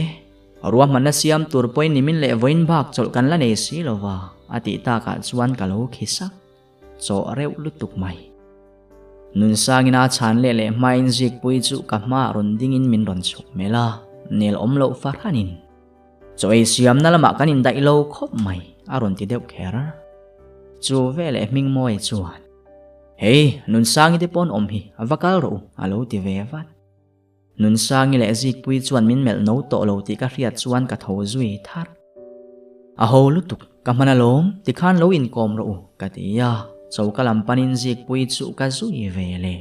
ruwa man na siam tur poi nimin le voin bak chol kan la nei si lova ati ta ka chuan ka lo khisak cho reu lutuk mai nun sangina chan le main zik pui chu ka ma ron dingin min ron chuk mela nel om lo farhanin cho ei siam na lama kanin dai lo khop mai aron ti deuh kher chu vele ming moi chuan hei nun sangi te pon om hi avakal ro alo ti ve vat nun sangi le zik pui chuan min mel no to lo ti ka hriat chuan ka tho zui thar a ho lutuk ka manalom ti khan lo in kom ro ka ti ya chau kalam panin zik pui chu ka zui vele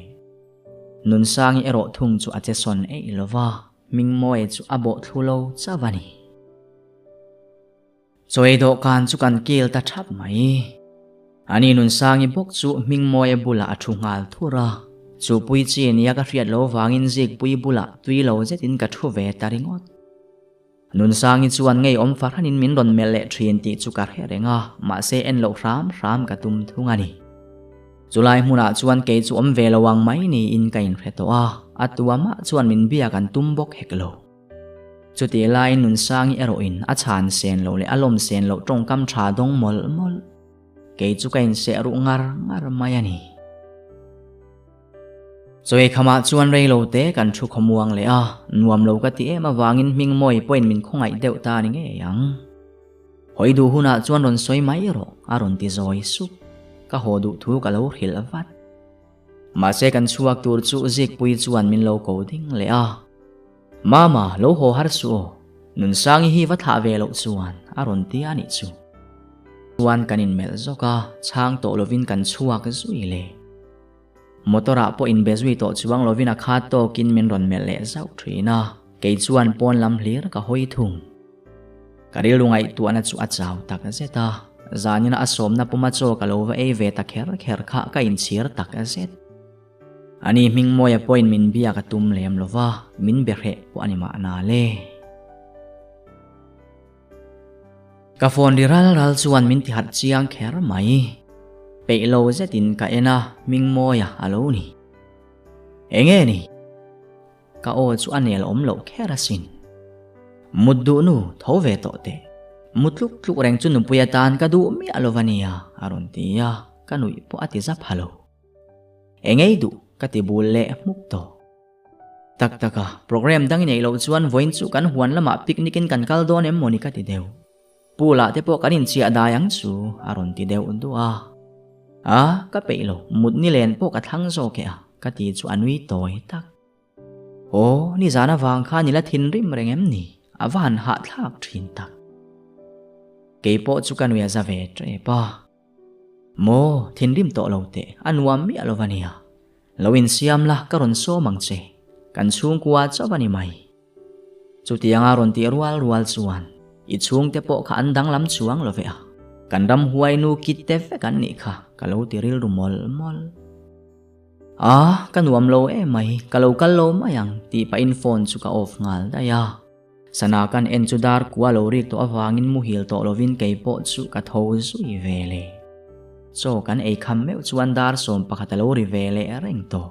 nun sangi ero thung chu ache son e lova ming moi chu abo thulo chawani choi do kan chu kan kil ta thap mai ani nun sangi bok chu ming moi bula athungal thura chu pui chi nia ka hriat lo wangin zik pui bula tui lo zetin ka thu ve taringot nun sangi chuan ngei om farhanin min ron mel le thin ti chu ka herenga ma se en lo ram ka tum thungani chulai hmuna chuan ke chu om ve lawang mai ni in kain hreto a atuama chuan min bia kan tum bok heklo chuti lai nun sangi eroin a chan sen lo le alom sen lo tong kam tha dong mol ke chu kain se ru ngar mayani choi khama chuan rei lo te kan thu khomuang le a nuam lo ka ti ema wangin ming moi point min khongai deuh ta ni nge yang hoi du huna chuan ron soi mai ro aron ti zoi su ka hodu thu ka lo hil avat ma se kan chuak tur chu zik pui chuan min lo ko ding le a mama lo ho har su nun sangi hi va tha ve lo chuan aron ti ani chu chuan kanin mel zoka chang to lovin kan chuak zui le motora po in bezui to chuang lovin a kha to kin min ron mel le zau thina ke chuan pon lam hlir ka hoi thung karil lungai tu ana chu a chaw tak zeta zanina asom na puma cho kalova e ve ta kher kha ka in chir tak azet ani ming moya point min bia ka tum lem lova min berhe po ani ma na le ka phone ral chuan min ti hat chiang kher mai pe lo zetin ka ena ming moya alo ni enge ni ka o chu anel om lo kherasin muddu nu thove to te mutluk reng chu nupuya tan ka du mi alovania aron tia kanui po ati zap halo engei du kati bulle mukto taka program dang nei lo chuan voin chu kan huan lama picnicin kan kaldon em monica ti deu pula te po kanin chia dayang chu aron ti deu undua ka pe lo mut ni len po ka thang zo ke ka ti chu anui toy tak ni zana wang kha ni la thin rim reng em ni awan ha thak thin tak ke po chu kan wi za ve tre pa mo thin rim to lo te anwam mi alovania lowin siam la karon so mangche kan chung kwa chawani mai chu tianga ron ti rual chuan I chung te po kha andang lam chuang lo ve kan ram huai nu kit te fe kan ni kha kalo ti ril rumol mol kan wam lo e mai kalo mayang ti pa in phone chu ka off ngal da ya sana kan en chu dar kwa lo rik to awangin mu hil to lovin kei po chu ka tho zui vele so kan ei kham meu chuan dar som pakhatalo ri vele reng to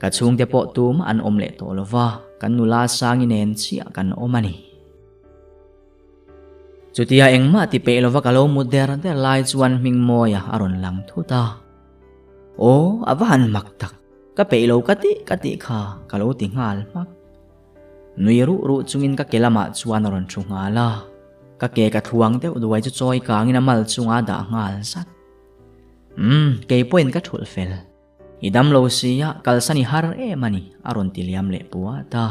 ka chung te po tum an om le to lova kan nula sangin en chia kan omani chutia engma ti pe lova kalo muder de lai chuan ming moya aron lang thuta avan maktak ka pe lo kati kha kalo ti ngal mak nui ru chungin ka kelama chuan aron chunga la ka ke ka thuang te uduai chu choi kangin amal chunga da ngal sat ke point ka thul fel idam lo sia kalsani har e mani aron tiliam le puata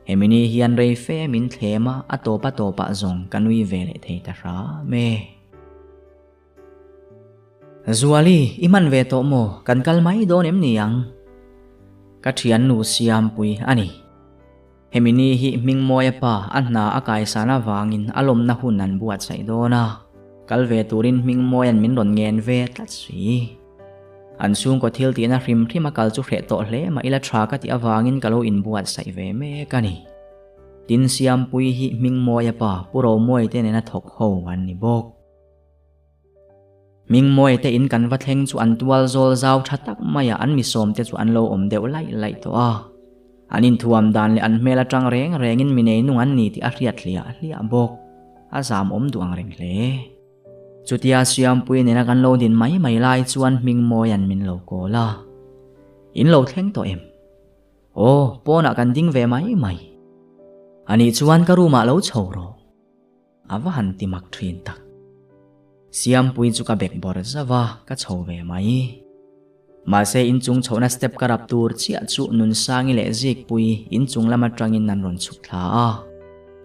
hemini hian rei fe min thema atopa zong kanui vele theita ra me zuali iman ve to mo kan kalmai don em niang ka thian nu siam pui ani hemini hi mingmoya pa anna akai sana wangin alom na hunan buat sai dona kalve turin mingmoyan min ron ngen ve tlatsi an sung ko thil ti na hrim akal chu hre to hle ma ila thra ka ti awangin kalo in buat sai ve me kani tin siam pui hi mingmoya pa puro moi te na thok ho wan ni bok mingmoi te in kan va thleng chu an tual zol zau thatak maya an mi som te chu an lo om deu lai to anin thuam dan le an mela tang rengin minei nung an ni ti a hriat hlia bok azam om duang reng hle chutia siam pui ne na kan lo din mai lai chuan mingmoi an min lo ko la in lo thleng to em pona kan ding ve mai ani chuan ka ruma lo chhoro awan ti mak thrin tak siam pui chu ka bek bor zawa ka chho ve mai ma se in chung chona step karap tur chia chu nun sangi le zik pui in chung lama tangin nan ron chuk thla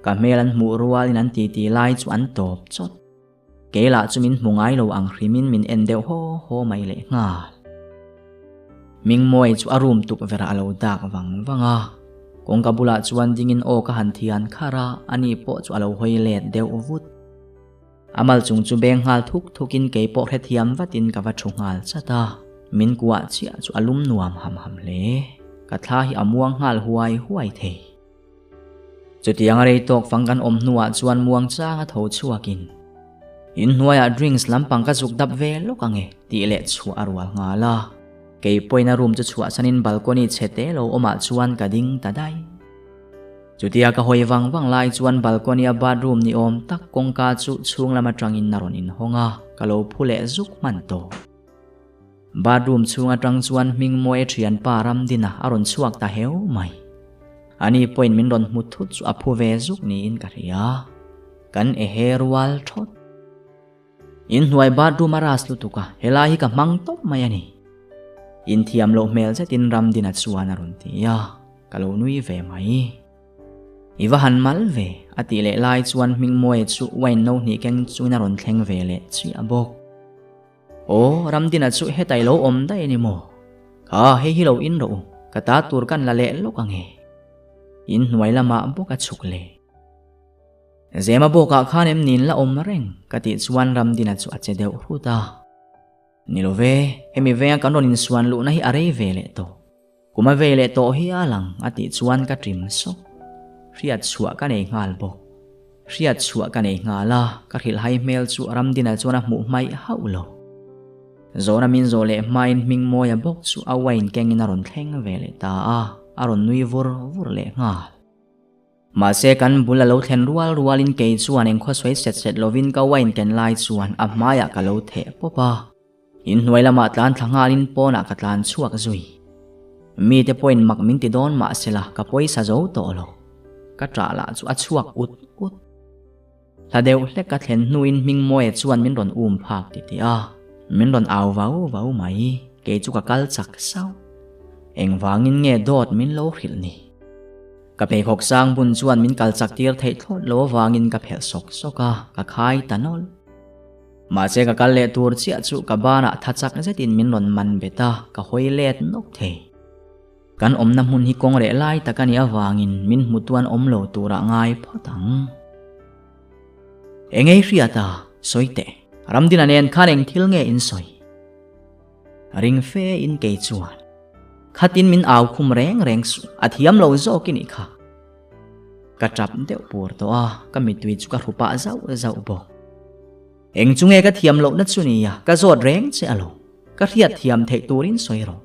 ka melan mu rual in an ti lai chu an top chot kela chumin mungai lo ang hrimin min endeu ho mai le ngal mingmoi chu arum tup vera alo dak wanga kong kabula chuan dingin ka han thian khara ani po chu alo hoi let deu vut amal chung chu beng hal thukin ke po hre thiam watin ka wa thungal chata min kwa chia chu alum nuam ham le ka thla hi amuang hal huai the chutiang rei tok fangkan om nuwa chuan muang changa tho chuakin in nuaya drinks lampang ka zuk dap ve lokange ti le chu arwal ngala ke poina room chu chua sanin balcony chete lo oma chuan ka ding tadai chutia ka hoi wang lai chuan balcony a bathroom ni om tak kongka chu chung lama tangin naron in honga kalo phule zuk man to bathroom chunga tang chuan mingmoi thian param dina aron chuak ta heu mai ani point min ron muthut chu aphu ve zuk ni in ka ria kan e herwal thot in huai bathroom aras lu tuka helai ka mang top mai ani in thiam lo mel che tin ram dina chuan aron tia kalo nui ve mai iwa han mal ve ati le lai chuan mingmoi chu wain no ni keng chu na ron thleng ve le chi abok ram dina chu hetai lo om dai ni mo ka hi lo in ro kata tur kan la le lo kange in hnuai lama boka chukle zema boka khanem nin la om reng kati chuan ram dina chu ache deu huta nilove hemi ve kan ron in suan lu na hi arei ve le to kuma ve le to hi alang ati chuan ka trim so riat chua ka nei ngal bok riat chua ka nei ngala ka hil hai mel chu ram dina chuan mu mai haulo zona min zole main mingmoya bok chu awain kengin aron thleng ve le ta aron nui vur le ngal ma se kan bula lo thlen rual in ke chuan eng kho swai set lovin ka wain ken lai chuan a maya ka lo the popa in hnuai lama tlan thlanga in pona ka tlan chuak zui mi te point mak min ti don ma sela ka poisa zo to lo ka tra la chu a chuak ut hladeu hle ka thlen nuin mingmoi chuan min ron phak ti min ron aw vau mai ke chu ka kal chak sao eng wangin nge dot min lo khil ni ka pe khok sang bun chuan min kal chak tir thei thot lo wangin ka phel sok soka ka khai tanol ma che ka kal le tur chia chu ka bana thachak zetin min ron man beta ka hoilet nok the kan omna mun hi kong re lai takani awangin min mutuan omlo tura ngai photang engei riata soite ramdin anen khaneng thil nge in soi ring fe in ke chuan khatin min aw khum reng su athiam lo zo kini kha ka trap deu pur to a ka mitui chu ka rupa zau bo eng chunge ka thiam lo na chu ni ya ka zot reng che alo ka riat thiam thei turin soi ro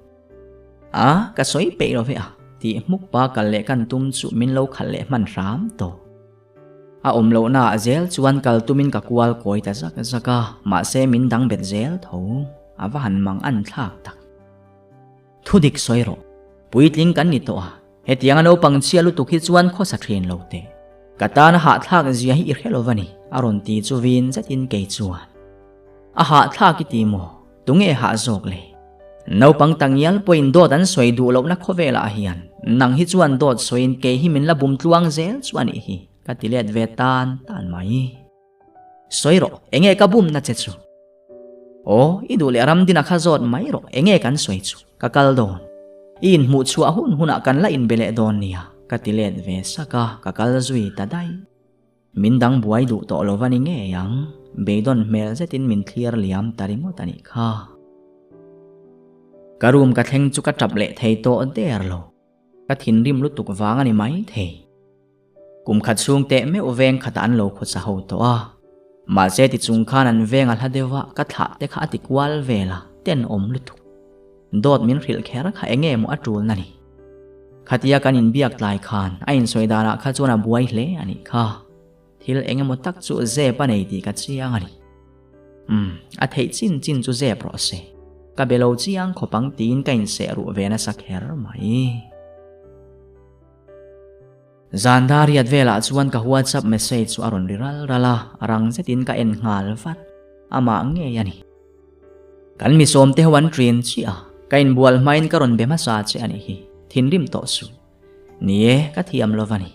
ka soi pe ro ve a ti muk pa kal le kan tum chu min lo khal le man ram to a om lo na zel chuan kal tumin ka kwal koi ta zaka ma se min dang bet zel tho awa han mang an thak tak thudik soiro puitling kan ni to a hetiang ano pang chialu tu khi chuan kho sa thrin lo te kata na ha thak zia hi irhelovani aron ti chu win zatin ke chuan a ha thak ki ti mo tunge ha zok le no pang tangyal point dot an soi du lo na khovela hian nang hi chuan dot soin ke hi min la bum tluang zel chuan hi ka tilet ve tan mai soiro enge ka bum na che chu idu le ram dina kha zot mai ro enge kan soi chu ka kal don in mu chua huna kan la in bele don nia ka tilet ve saka ka kal zui ta dai min dang buai du to lovani nge yang beidon mel zetin min clear liam tarimo tani kha karum ka thleng chu ka trap le thei to der lo ka thin rim lu tuk wang ani mai thei kum khat sung te me oveng khatan lo kho cha ho to a ma se ti chung khan an veng al hadewa ka tha te kha ti kwal vela ten om lu tuk dot min ril kher kha enge mo atul nani khatia kan in biak tlai khan ain soidana kha chuna buai hle ani kha thil enge mo tak chu ze pa nei ti ka chiang ani a thei chin chu ze pro se ka belo chiang khopang tin kain se ru vena sakher mai zandari advela chuan ka WhatsApp message chu aron riral rala arang zetin ka en ngal vat ama nge yani kan mi som te wan train chi a kain bual main karon bema sa che ani hi thinrim to su nie ka thiam lovani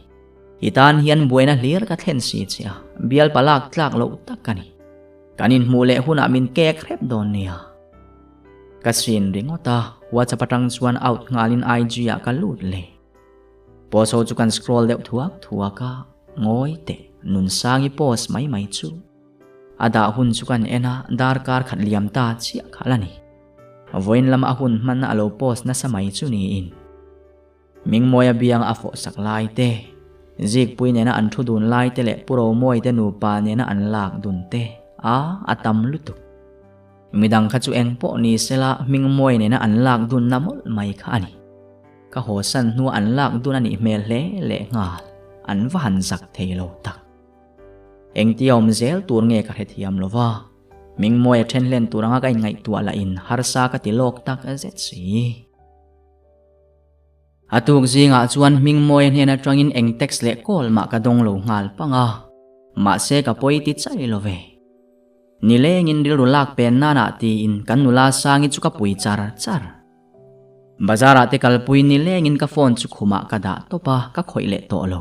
itan hian buena lir ka thlen si chia bial palak tlak lo takani kanin mule huna min ke khrep don nia kasin ringota WhatsApp atang chuan out ngalin IG ya ka lut le poso chu kan scroll deuh thuaka ngoi te nun sangi post mai chu ada hun chu kan ena dar kar khat liam ta chia khalani voin lama hun man alo post na samai chu ni in ming moya biang afo saklai te zik puine na an thu dun lai te le puro moi te nu pa ne na an lak dun te atam lutu midang kha chu eng po ni sela ming moi ne na an lak dun namol mai kha ani ka ho san nu an lak dun ani mel le ngal an van zak theilo tak eng tiom zel tur nge ka hethiam lova ming moi then len turanga kai ngai tu ala in harsa ka tilok tak azet si atuk zinga chuan ming moi hena tangin eng text le call ma ka dong lo ngal panga ma se ka poi ti chai love ni lengin dil rulak pen nana ti in kanula sangi chu ka pui char bazara te kalpui ni lengin ka phone chu khuma ka da topa ka khoile to lo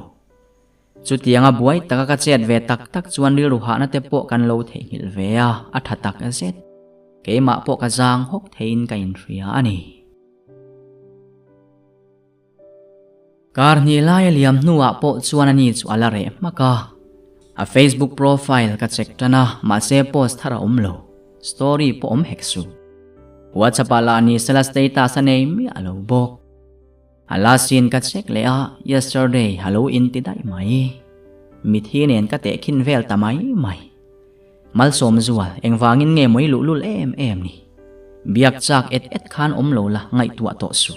chu tianga buai taka ka chet ve tak chuan ril ru ha na te po kan lo the hil ve a tha tak a zet ke ma po ka jang hok thein ka in ria ani kar ni lai liam nuwa po chuan ani chu ala re maka a Facebook profile ka check tana ma se post thara lo story po heksu WhatsApp ala ni sela status anei mi alo bok ala sin ka check le yesterday hello in ti dai mai mi thinen ka te khin vel ta mai mal som zual engwangin nge moi lul em ni biak chak et khan lo la ngai tua to su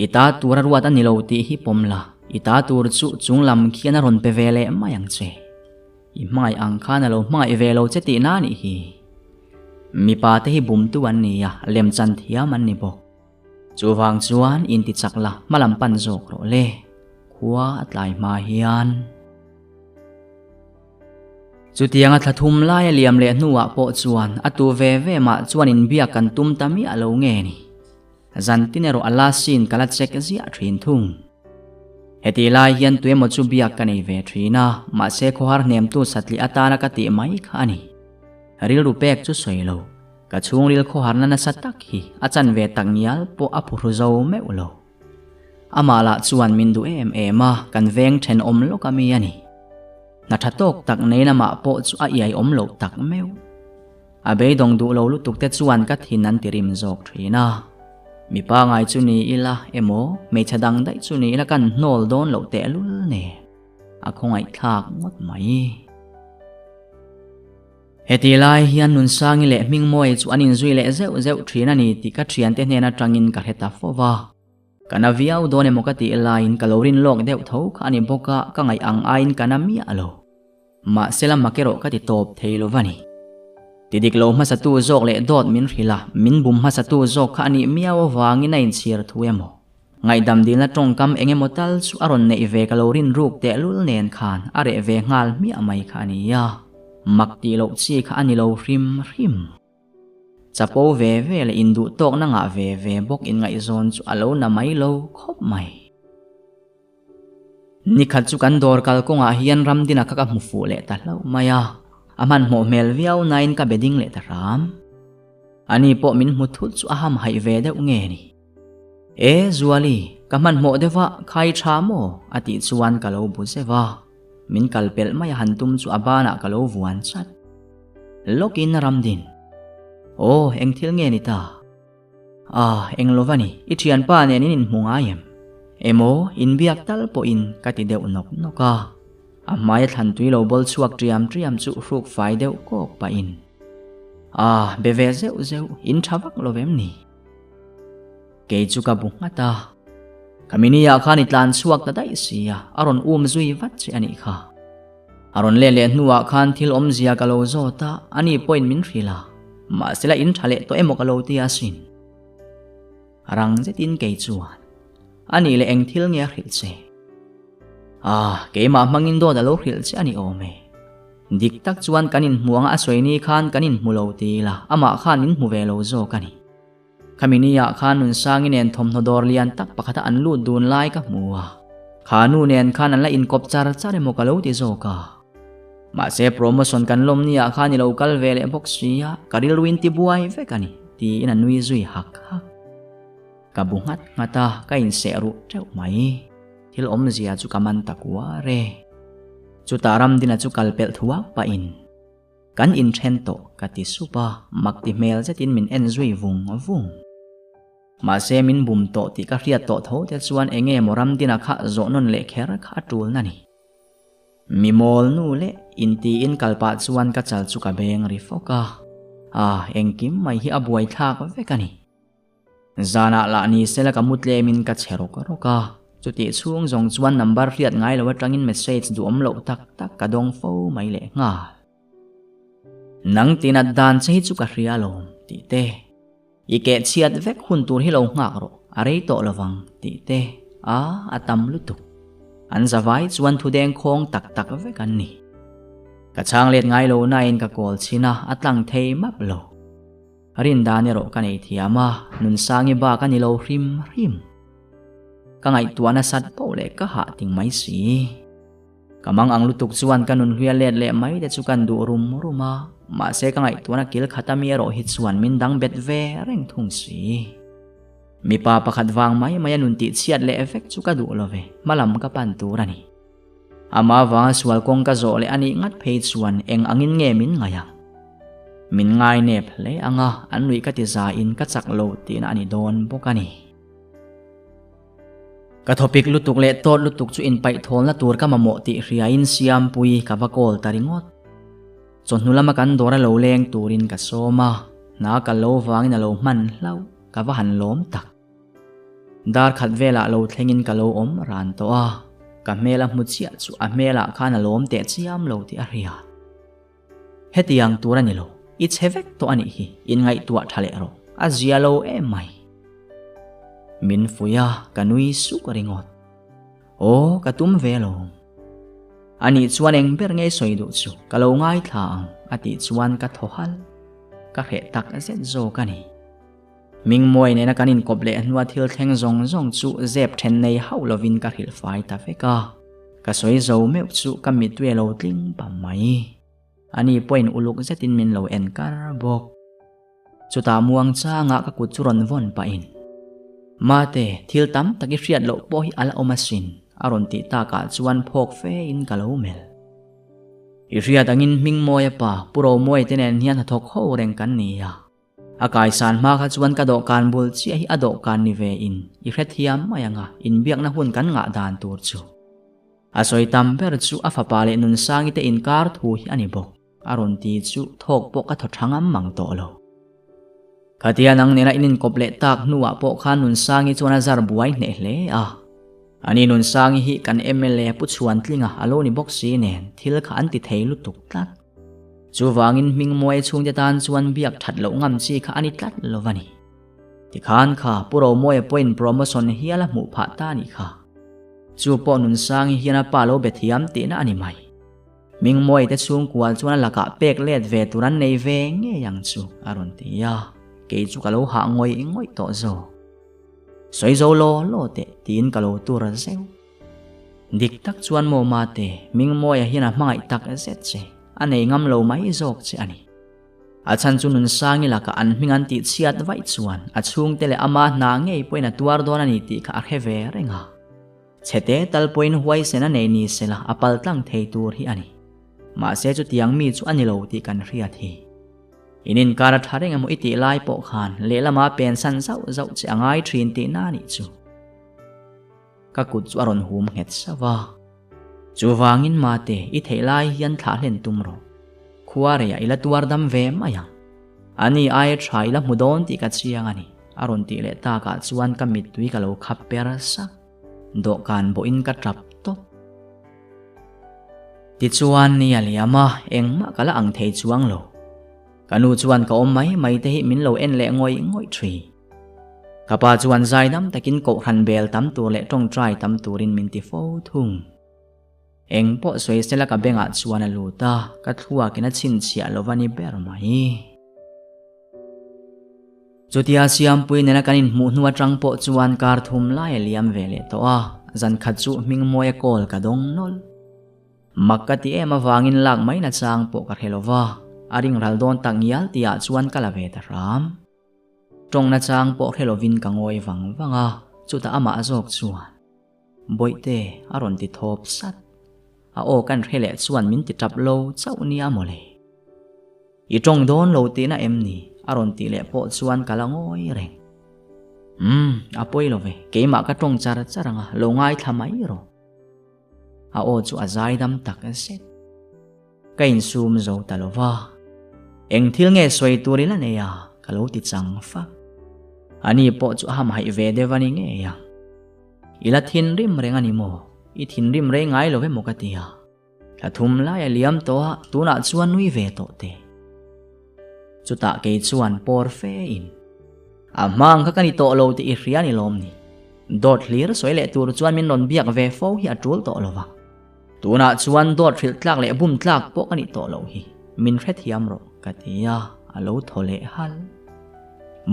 ita tura ruat ani lo ti hi pomla ita tur chu chunglam khiana ron pe vele mayang che i mai ang khan alo mai velo che ti na ni hi mi pa te hi bum tu an ni ya lem chan thiam an ni bok chuwang chuan in ti chakla malam pan jok ro le khuwa atlai ma hian chu tiang a thathum lai liam le nuwa po chuan atu ve ma chuan in bia kan tum tami alo nge ni zan tinero ala sin kala check zia thin thung heti lai hian tuemo chu bia kanei ve thina ma se khohar nem tu satli atana ka ti mai khani ril rupek chu soilo ka chung ril khohar na satak hi achan ve tangial po apuru zo me ulo amala chuan mindu ema kan veng then om lo kami ani na thatok tak nei na ma po chu a iai om lo tak meu abe dong du lo lu tuk te chuan ka thin an tirim jok thina mi pa ngai chu ni ila emo me chadang dai chu ni la kan nol don lo te lul ne a khongai thak ngot mai heti lai hian nun sangi le ming moi chu anin zui le zeu thina ni ti ka thian te hne na tangin ka heta fowa kana viau don emo ka ti line kalorin lok deuh tho kha ani boka ka ngai ang ain kana mi alo ma selam makero ka ti top theilo wani tidik lo ma satu zok le dot min rila min bum ma satu zok kha ani miaw wangi na in sir thuemo ngai dam dil na tong kam enge motal su aron nei ve kalorin ruk te lul nen khan are ve ngal mi amai khani ya makti lo chi kha ani lo rim chapo ve le indu tok na nga ve bok in ngai zon chu alo na mai lo khop mai ni khat chu kan dor kal ko nga hian ram dina kha ka mu fu le ta lo maya aman mo mel viau nain ka beding le ta ram ani po min mu thut chu aham hai ve de nge ni e zuali kaman mo dewa khai tha mo ati chuan ka lo bu sewa min kalpel maya hantum chu abana ka lo vuan chat lokin ram din oh eng thil nge ni ta eng lovani ithian pa ne nin munga yem emo in biak tal po in kati deu nok noka amai than tui lo bol chuak triam chu ruk fai deu kok pa in beve zeu in thawak lovem ni ke chu ka bunga ta kamini ya khan itlan chuak ta dai sia aron zui vat chi ani kha aron le nuwa khan thil om zia ka lo zota ani point min rila ma sila in thale to emo ka lo ti asin rang zetin ke chuan ani le eng thil nge hril che ke ma mangin do da lo hril che ani ome dik tak chuan kanin muanga asoini khan kanin mulo ti la ama khan in muve lo zo kani kamini ya khan nun sangin en thom nodor lian tak pakhata an lu dun lai ka muwa khanu nen khan an la in kop char emo ka lo ti zo ka ma se promotion kan lom ni a khani local vele boxia karil win ti buai ve kani ti in anui zui hak kabungat ngata ka in seru treu mai thil om zia chu kaman takwa re chu taram dina chu kalpel thuak pa in kan in thento kati supa makti mel zetin min en zui vung ma se min bum to ti ka riat to tho te chuan enge moram dina kha zo non le kher kha tul nani mi mol nu le inti in kalpa chuan ka chal chu ka beng ri foka engkim mai hi abuai thak ve kani zana la ni sela ka mutle min ka chero ka roka chuti chung jong chuan number riat ngai lo atangin message du om lo tak ka dong fo mai le nga nang tinat dan che chu ka rialom ti te ike chiat vek hun tur hi lo ngak ro arei to lawang ti te atam lutuk an zawai chuan thu deng khong tak ve kan ni ka chang let ngai lo na in ka kol china atlang thei map lo rin da ne ro ka nei thiama nun sangi ba ka ni lo rim ka ngai tuana sat po le ka ha ting mai si kamang ang lutuk chuan kanun huya let le mai de chu kan du ruma ma se ka ngai tuana kil khatami ro hi chuan min dang bet ve reng thung si mi pa pakhat wang mai nun ti chiat le effect chu ka du love malam ka pan turani ama wang swal kong ka zo le ani ngat phei chuan eng angin nge min ngaya min ngai ne ple anga anui ka ti za in ka chak lo ti na ani don bokani ka topic lutuk le tot lutuk chu in pai thol na tur ka mamo ti ria in siam pui ka vakol taringot chon nulama kan dora lo leng turin ka soma na ka lo wangin a lo man hlau ka va han lom tak dar khat vela lo thlengin ka lo om ran to ka mela muchia chu a mela khana lom te chiam lo ti a ria hetiang turani lo it's hevek to ani hi in ngai tua thale ro a zia lo e mai min fuya kanui su ka ringot ka tum velo ani chuan eng ber nge soi du chu kalo ngai thlang ati chuan ka thohal ka re tak zet zo kani ming moi ne na kanin kople nuwa thil thleng zong zong chu zep then nei hau lovin ka hil fai ta feka ka soi zo meu chu ka mi tue lo tling pa mai ani point uluk zetin min lo en kar bok chuta muang cha nga ka kut churon von pa in mate thil tam taki hriat lo po hi ala omasin aron ti ta ka chuan phok fe in kalomel i hriat angin ming moi pa puro moi tenen hian thok ho reng kan ni ya akai san ma kha chuan ka do kan bul chi hi ado kan ni ve in i hret hiam mayanga in biak na hun kan nga dan tur chu asoi tam ber chu afa pale nun sangi te in kar thu hi ani bok aron ti chu thok po ka thothangam mang to lo katia nang nena inin kople tak nuwa po khan nun sangi chuan zar buai ne hle a ani nun sangi hi kan MLA pu chuan tlinga alo ni bok si nen thil kha an ti thei lu tuk tat chu wangin ming moi chung te tan chuan biak that lo ngam chi kha ani tlat lovani ti khan kha puro moi point promotion hi ala mu pha ta ni kha chu po nun sangi hiana pa lo bethiam te na ani mai ming moi te chung kwal chuan laka pek let ve turan nei ve nge yang chu aron ti ya ke chu kalo ha ngoi to zo soi zo lo te tin kalo tur zeu dik tak chuan mo ma te ming moi hiana mangai tak zet che anei ngam lo mai zok che ani achan chunun sangi laka an mingan ti chiat vai chuan achung tele ama na ngei poina tuar don ani ti kha heve renga chete tal point huai sena nei ni sela apal tlang thei tur hi ani ma se chu tiang mi chu ani lo ti kan ria thi inin kara thareng amo iti lai po khan lelama pen san zau zau che angai thin ti na ni chu ka kut chu aron hum het sawa chu wangin mate i theilai hian thla hlen tumro khuare ya ila tuar dam ve maya ani ai thai la mudon ti ka chiang ani aron ti le ta ka chuan ka mit tui ka lo khap per sa do kan bo in ka trap to ti chuan ni aliama engma kala ang thei chuang lo kanu chuan ka om mai te hi min lo en le ngoi thri kapa chuan zai dam takin ko han bel tam tu le tong trai tam turin min ti fo thung eng po soi sela ka benga chuan aluta ka thua kina chin chia lovani ber mai chutia siam pui nena kanin mu hnuwa tang po chuan kar thum lai liam vele to a zan kha chu ming moi kol ka dong nol makati ema wangin lak mai na chang po ka helova aring raldon tangyal tia chuan kala ve ta ram tong na chang po helovin ka ngoi wanga chuta ama azok chuan boite aron ti thop sat a o kan hele chuan min ti tap lo chau ni amole i tong don lo te na em ni aron ti le po chuan kala ngoi reng apoi lo ve keima ka tong char charanga lo ngai thamai ro a o chu azai dam tak set kain sum zo talova eng thil nge soi turila ne ya kalo ti chang fa ani po chu ham hai ve devani nge ya ila thin rim reng ani mo i thin rim re ngai lo ve mokatia la thum la ya liam to tu na chuan nui ve to te chuta ke chuan por fe in amang kha kani to lo ti i riani lom ni dot lir soi le tur chuan min non biak ve fo hi atul to lova tu na chuan dot thil tlak le bum tlak po kani to lo hi min hret hiam ro katia alo thole hal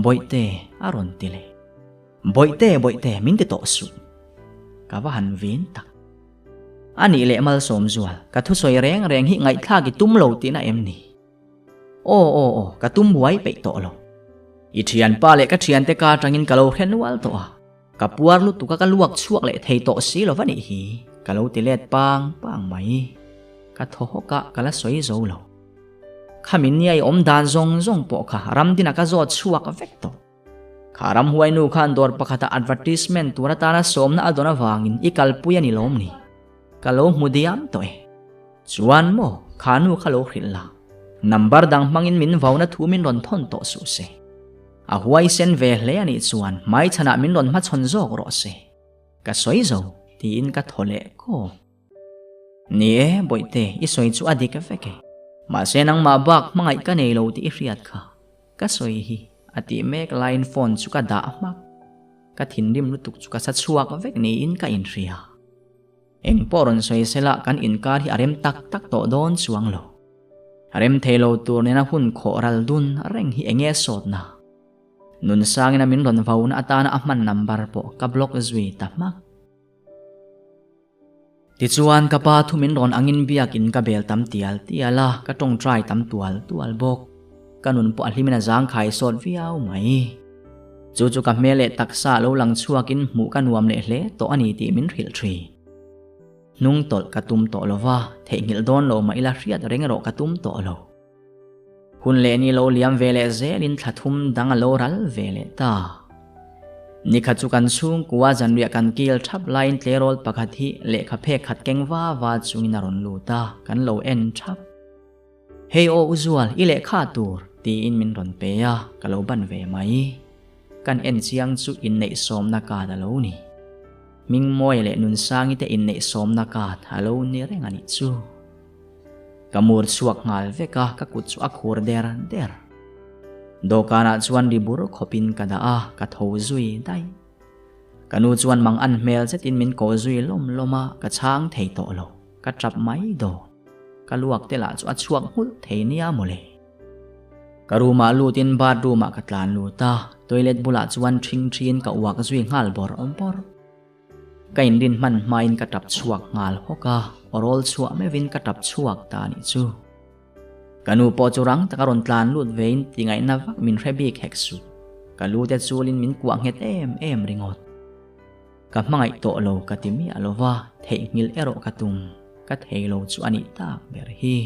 boite aron tile boite min te to su ka wa han vin tak ani le mal som zual ka thu soi reng hi ngai thla ki tum lo ti na em ni o ka tum buai pe to lo i thian pa le ka thian te ka tangin ka lo khen wal to ka puar lu tu ka luak chuak le thei to si lo wani hi ka lo ti let pang mai ka tho ka kala soi zo lo khamin ni ai om dan zong po kha ram dina ka zo chuak vek to kharam huai nu khan dor pakhata advertisement tura tana somna adona wangin ikal puya ni lom ni kalo mudiam to chuan mo khanu khalo khilla number dang mangin min vauna thu min ron thon to su se a huai sen ve hle ani chuan mai chana min ron ma chon jok ro se ka soi zo ti in ka thole ko ni e boite i soi chu adik ka feke ma senang ma bak mangai ka nei lo ti riat kha ka soi hi ati mek line phone chu ka da mak ka thin rim lu tuk chu ka sa chuak vek ni in ka in ria eng poron soi sela kan inkar hi arem tak tak to don chuang lo arem thelo tur nena hun khoral dun reng hi enge sot na nun sangina min ron vauna atana ahman number po ka block zui tamak ti chuan ka pa thumin ron angin biakin ka bel tam tiala ka tong try tam tual bok kanun po alhimina jang khai sot viau mai chu ka mele taksa lo lang chuakin mu ka nuam le hle to ani ti min ril thri nung tol ka tum to lova thengil don lo mai la riat reng ro ka tum to lo hun le ni lo liam vele zelin thathum dang lo ral vele ta ni khachu kan chung kuwa janria kan kil thap line tlerol pakhathi le kha phe khat kengwa wa chungin ron lu ta kan lo en thap hei o usual ile kha tur ti in min ron pe ya ka lo ban ve mai kan en chiang chu in nei som na ka da lo ni ming moi le nun sang ite in nei som na ka thalo ni reng ani chu kamur chuak ngal veka ka kut chu akhur der dokana chuan ribur khopin kada a ka tho zui dai kanu chuan mang an mel zetin min ko zui loma ka chang thei to lo ka trap mai do ka luak te la chu a chuak hul thei nia mole karuma lutin badruma ka tlan lu ta toilet bula chuan thing ka uak zui ngal bor ompor kain din man main ka tap chuak ngal hoka orol chua me vin ka tap chuak ta ni chu kanu po churang takaron tlan lut vein tingai na vak min rebi kheksu kalu te chulin min kuang het em ringot ka mangai to lo ka timi alova thei ngil ero ka tum ka thei lo chu ani ta ber hi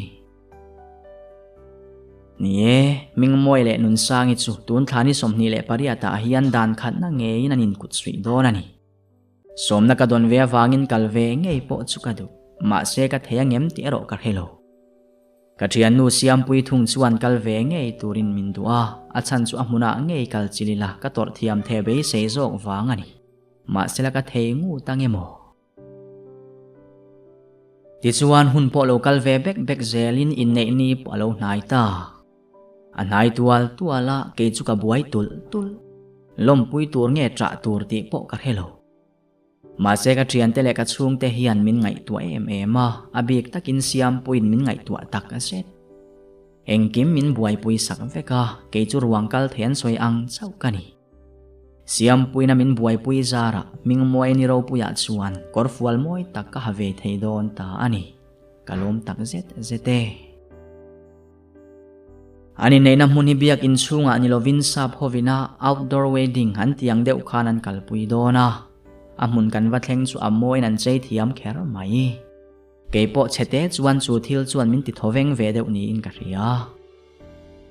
nie ming moi le nun sangi chu tun thani somni le pariata hian dan khat na nge in anin kut sui don ani somna ka don ve wangin kalve ngei po chu ka du ma se ka thei ngem ti ero ka helo ka thian nu siam pui thung chuan kalve ngei turin min duwa achan chu amuna ngei kal chilila ka tor thiam the be sei jok wang ani ma sela ka thei ngu tangemo ti chuan hun po local ve bek zelin in nei ni palo nai ta anai tuala ke chu ka buai tul lom pui tur nge tra tur ti po ka helo ma se ka thian te le ka chung te hian min ngai tua ma abik takin siam puin min ngai tua tak a set engkim min buai pui sak veka ke chu ruang kal thian soi ang chau kani siam puina min buai pui zara ming moi ni ro puya chuan korfual moi tak ka have thei don ta ani kalom tak zete ani nei na muni biak in chunga ni lovin sap hovina outdoor wedding han tiang deuh khanan kalpui dona amun kan va thleng chu amoi nan chei thiam kher mai keipo chete chuan chu thil chuan min ti thoveng ve deuh ni in ka ria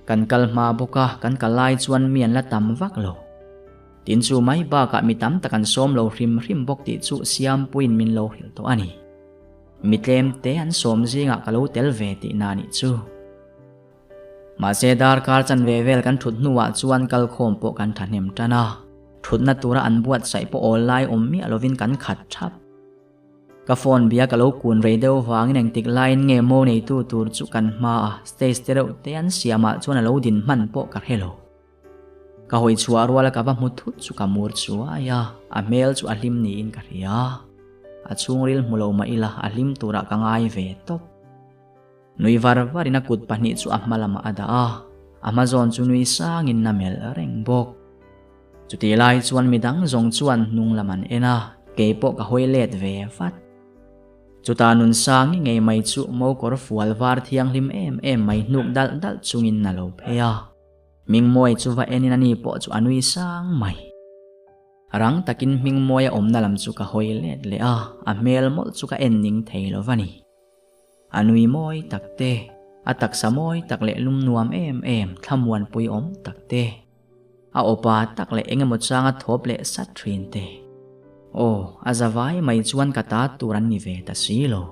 kan kalma boka kan kalai chuan mian la tam vak lo tin chu mai ba ka mi tam takan som lo hrim bok ti chu siam puin min lo hil to ani mitlem te an som zinga kalo tel ve ti na ni chu ma se dar kar chan ve vel kan thut nuwa chuan kal khom po kan thanem tana thutna tura an buat sai po online mi alovin kan khat thap ka phone bia kalo kun radio wangin eng tik line nge mo nei tu tur chu kan ma stay stereo te an siama chuan alo din man po ka helo ka hoi chua ruala ka ba muthut chu ka mur chua ya a mail chu alim ni in ka ria a chungril mulo ma ila alim tura ka ngai ve top nui varina kut pani chu amalama ada amazon chu nui sangin na mel reng bok chuti lai chuan midang zong chuan nung laman ena keipo ka hoilet ve fat chuta nun sang ngei mai chu mo kor fual var thiang lim em mai nuk dal chungin na lo pheya ming moi chu va enin ani po chu anui sang mai rang takin ming moi om na lam chu ka hoilet le a mel mol chu ka ending theilo vani anui moi takte atak samoi takle lum nuam em thamwan pui om takte a opa takle engemaw changa thop le sat thrin te azawai mai chuan kata turan ni ve ta silo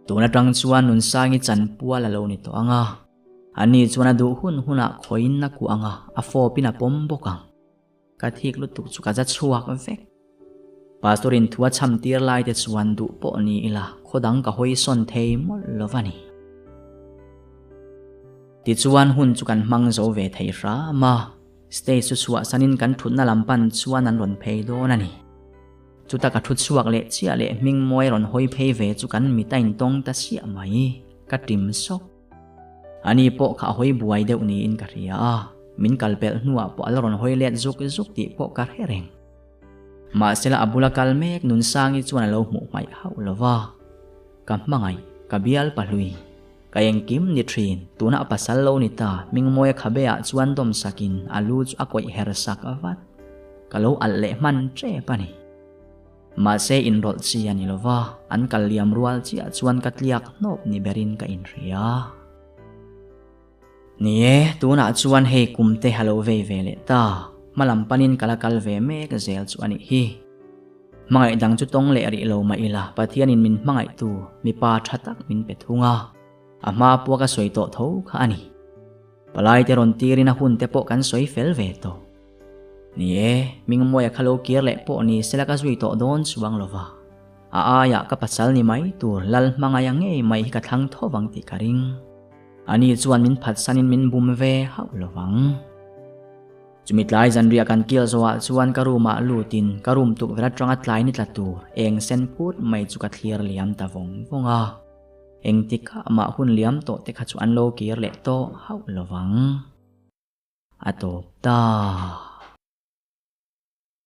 tuna tang chuan nun sangi chan puala lo ni to anga ani chuan du huna khoin na ku anga a fo pina pom bokang ka thik lu tu chu ka za chuak vek pastorin thua cham tir lai te chuan du po ni ila khodang ka hoi son thei mol lovani ti chuan hun chu kan mang zo ve thei ra ma stay su suwa sanin kan thut na lampan chuan an ron phei do na ni chu ta ka thut suak le chia le ming moi ron hoi phei ve chu kan mi tain tong ta sia mai ka tim sok ani po kha hoi buai deuh ni in ka ria min kalpel nuwa po alron hoi let zuk ti po ka hereng ma sela abula kalmek nun sangi chuan lo mu mai hau lova kam mangai kabial palui kayeng kim ni thin tuna pasal lo ni ta ming moi khabea chuan dom sakin alu chu akoi her sak avat kalo alle man tre pani ma se in rol chi ani lova an kaliam rual chi chuan katliak nop ni berin ka in ria nie tuna chuan he kumte halo ve le ta malam panin kalakal ve me ka zel chu ani hi mangai dang chu tong le ri lo ma ila pathian in min mangai tu mi pa thatak min pe thunga ama pu ka soi to tho kha ani palai te ron tirin a hun te po kan soi fel ve to nie ming moya khalo kier le po ni sela ka zui to don chuang lova a ya ka pasal ni mai tur lal mangaya nge mai ka thang tho wang ti karing ani chuan min phat sanin min bum ve hau lowang chumitlai zanria kan kiel zowa chuan karuma lutin karum tuk vera tanga tlai ni tlatur eng sen put mai chu ka thlir liam ta vonga eng tika ma hun liam to te kha chu an lo kier le to hau lowang atop ta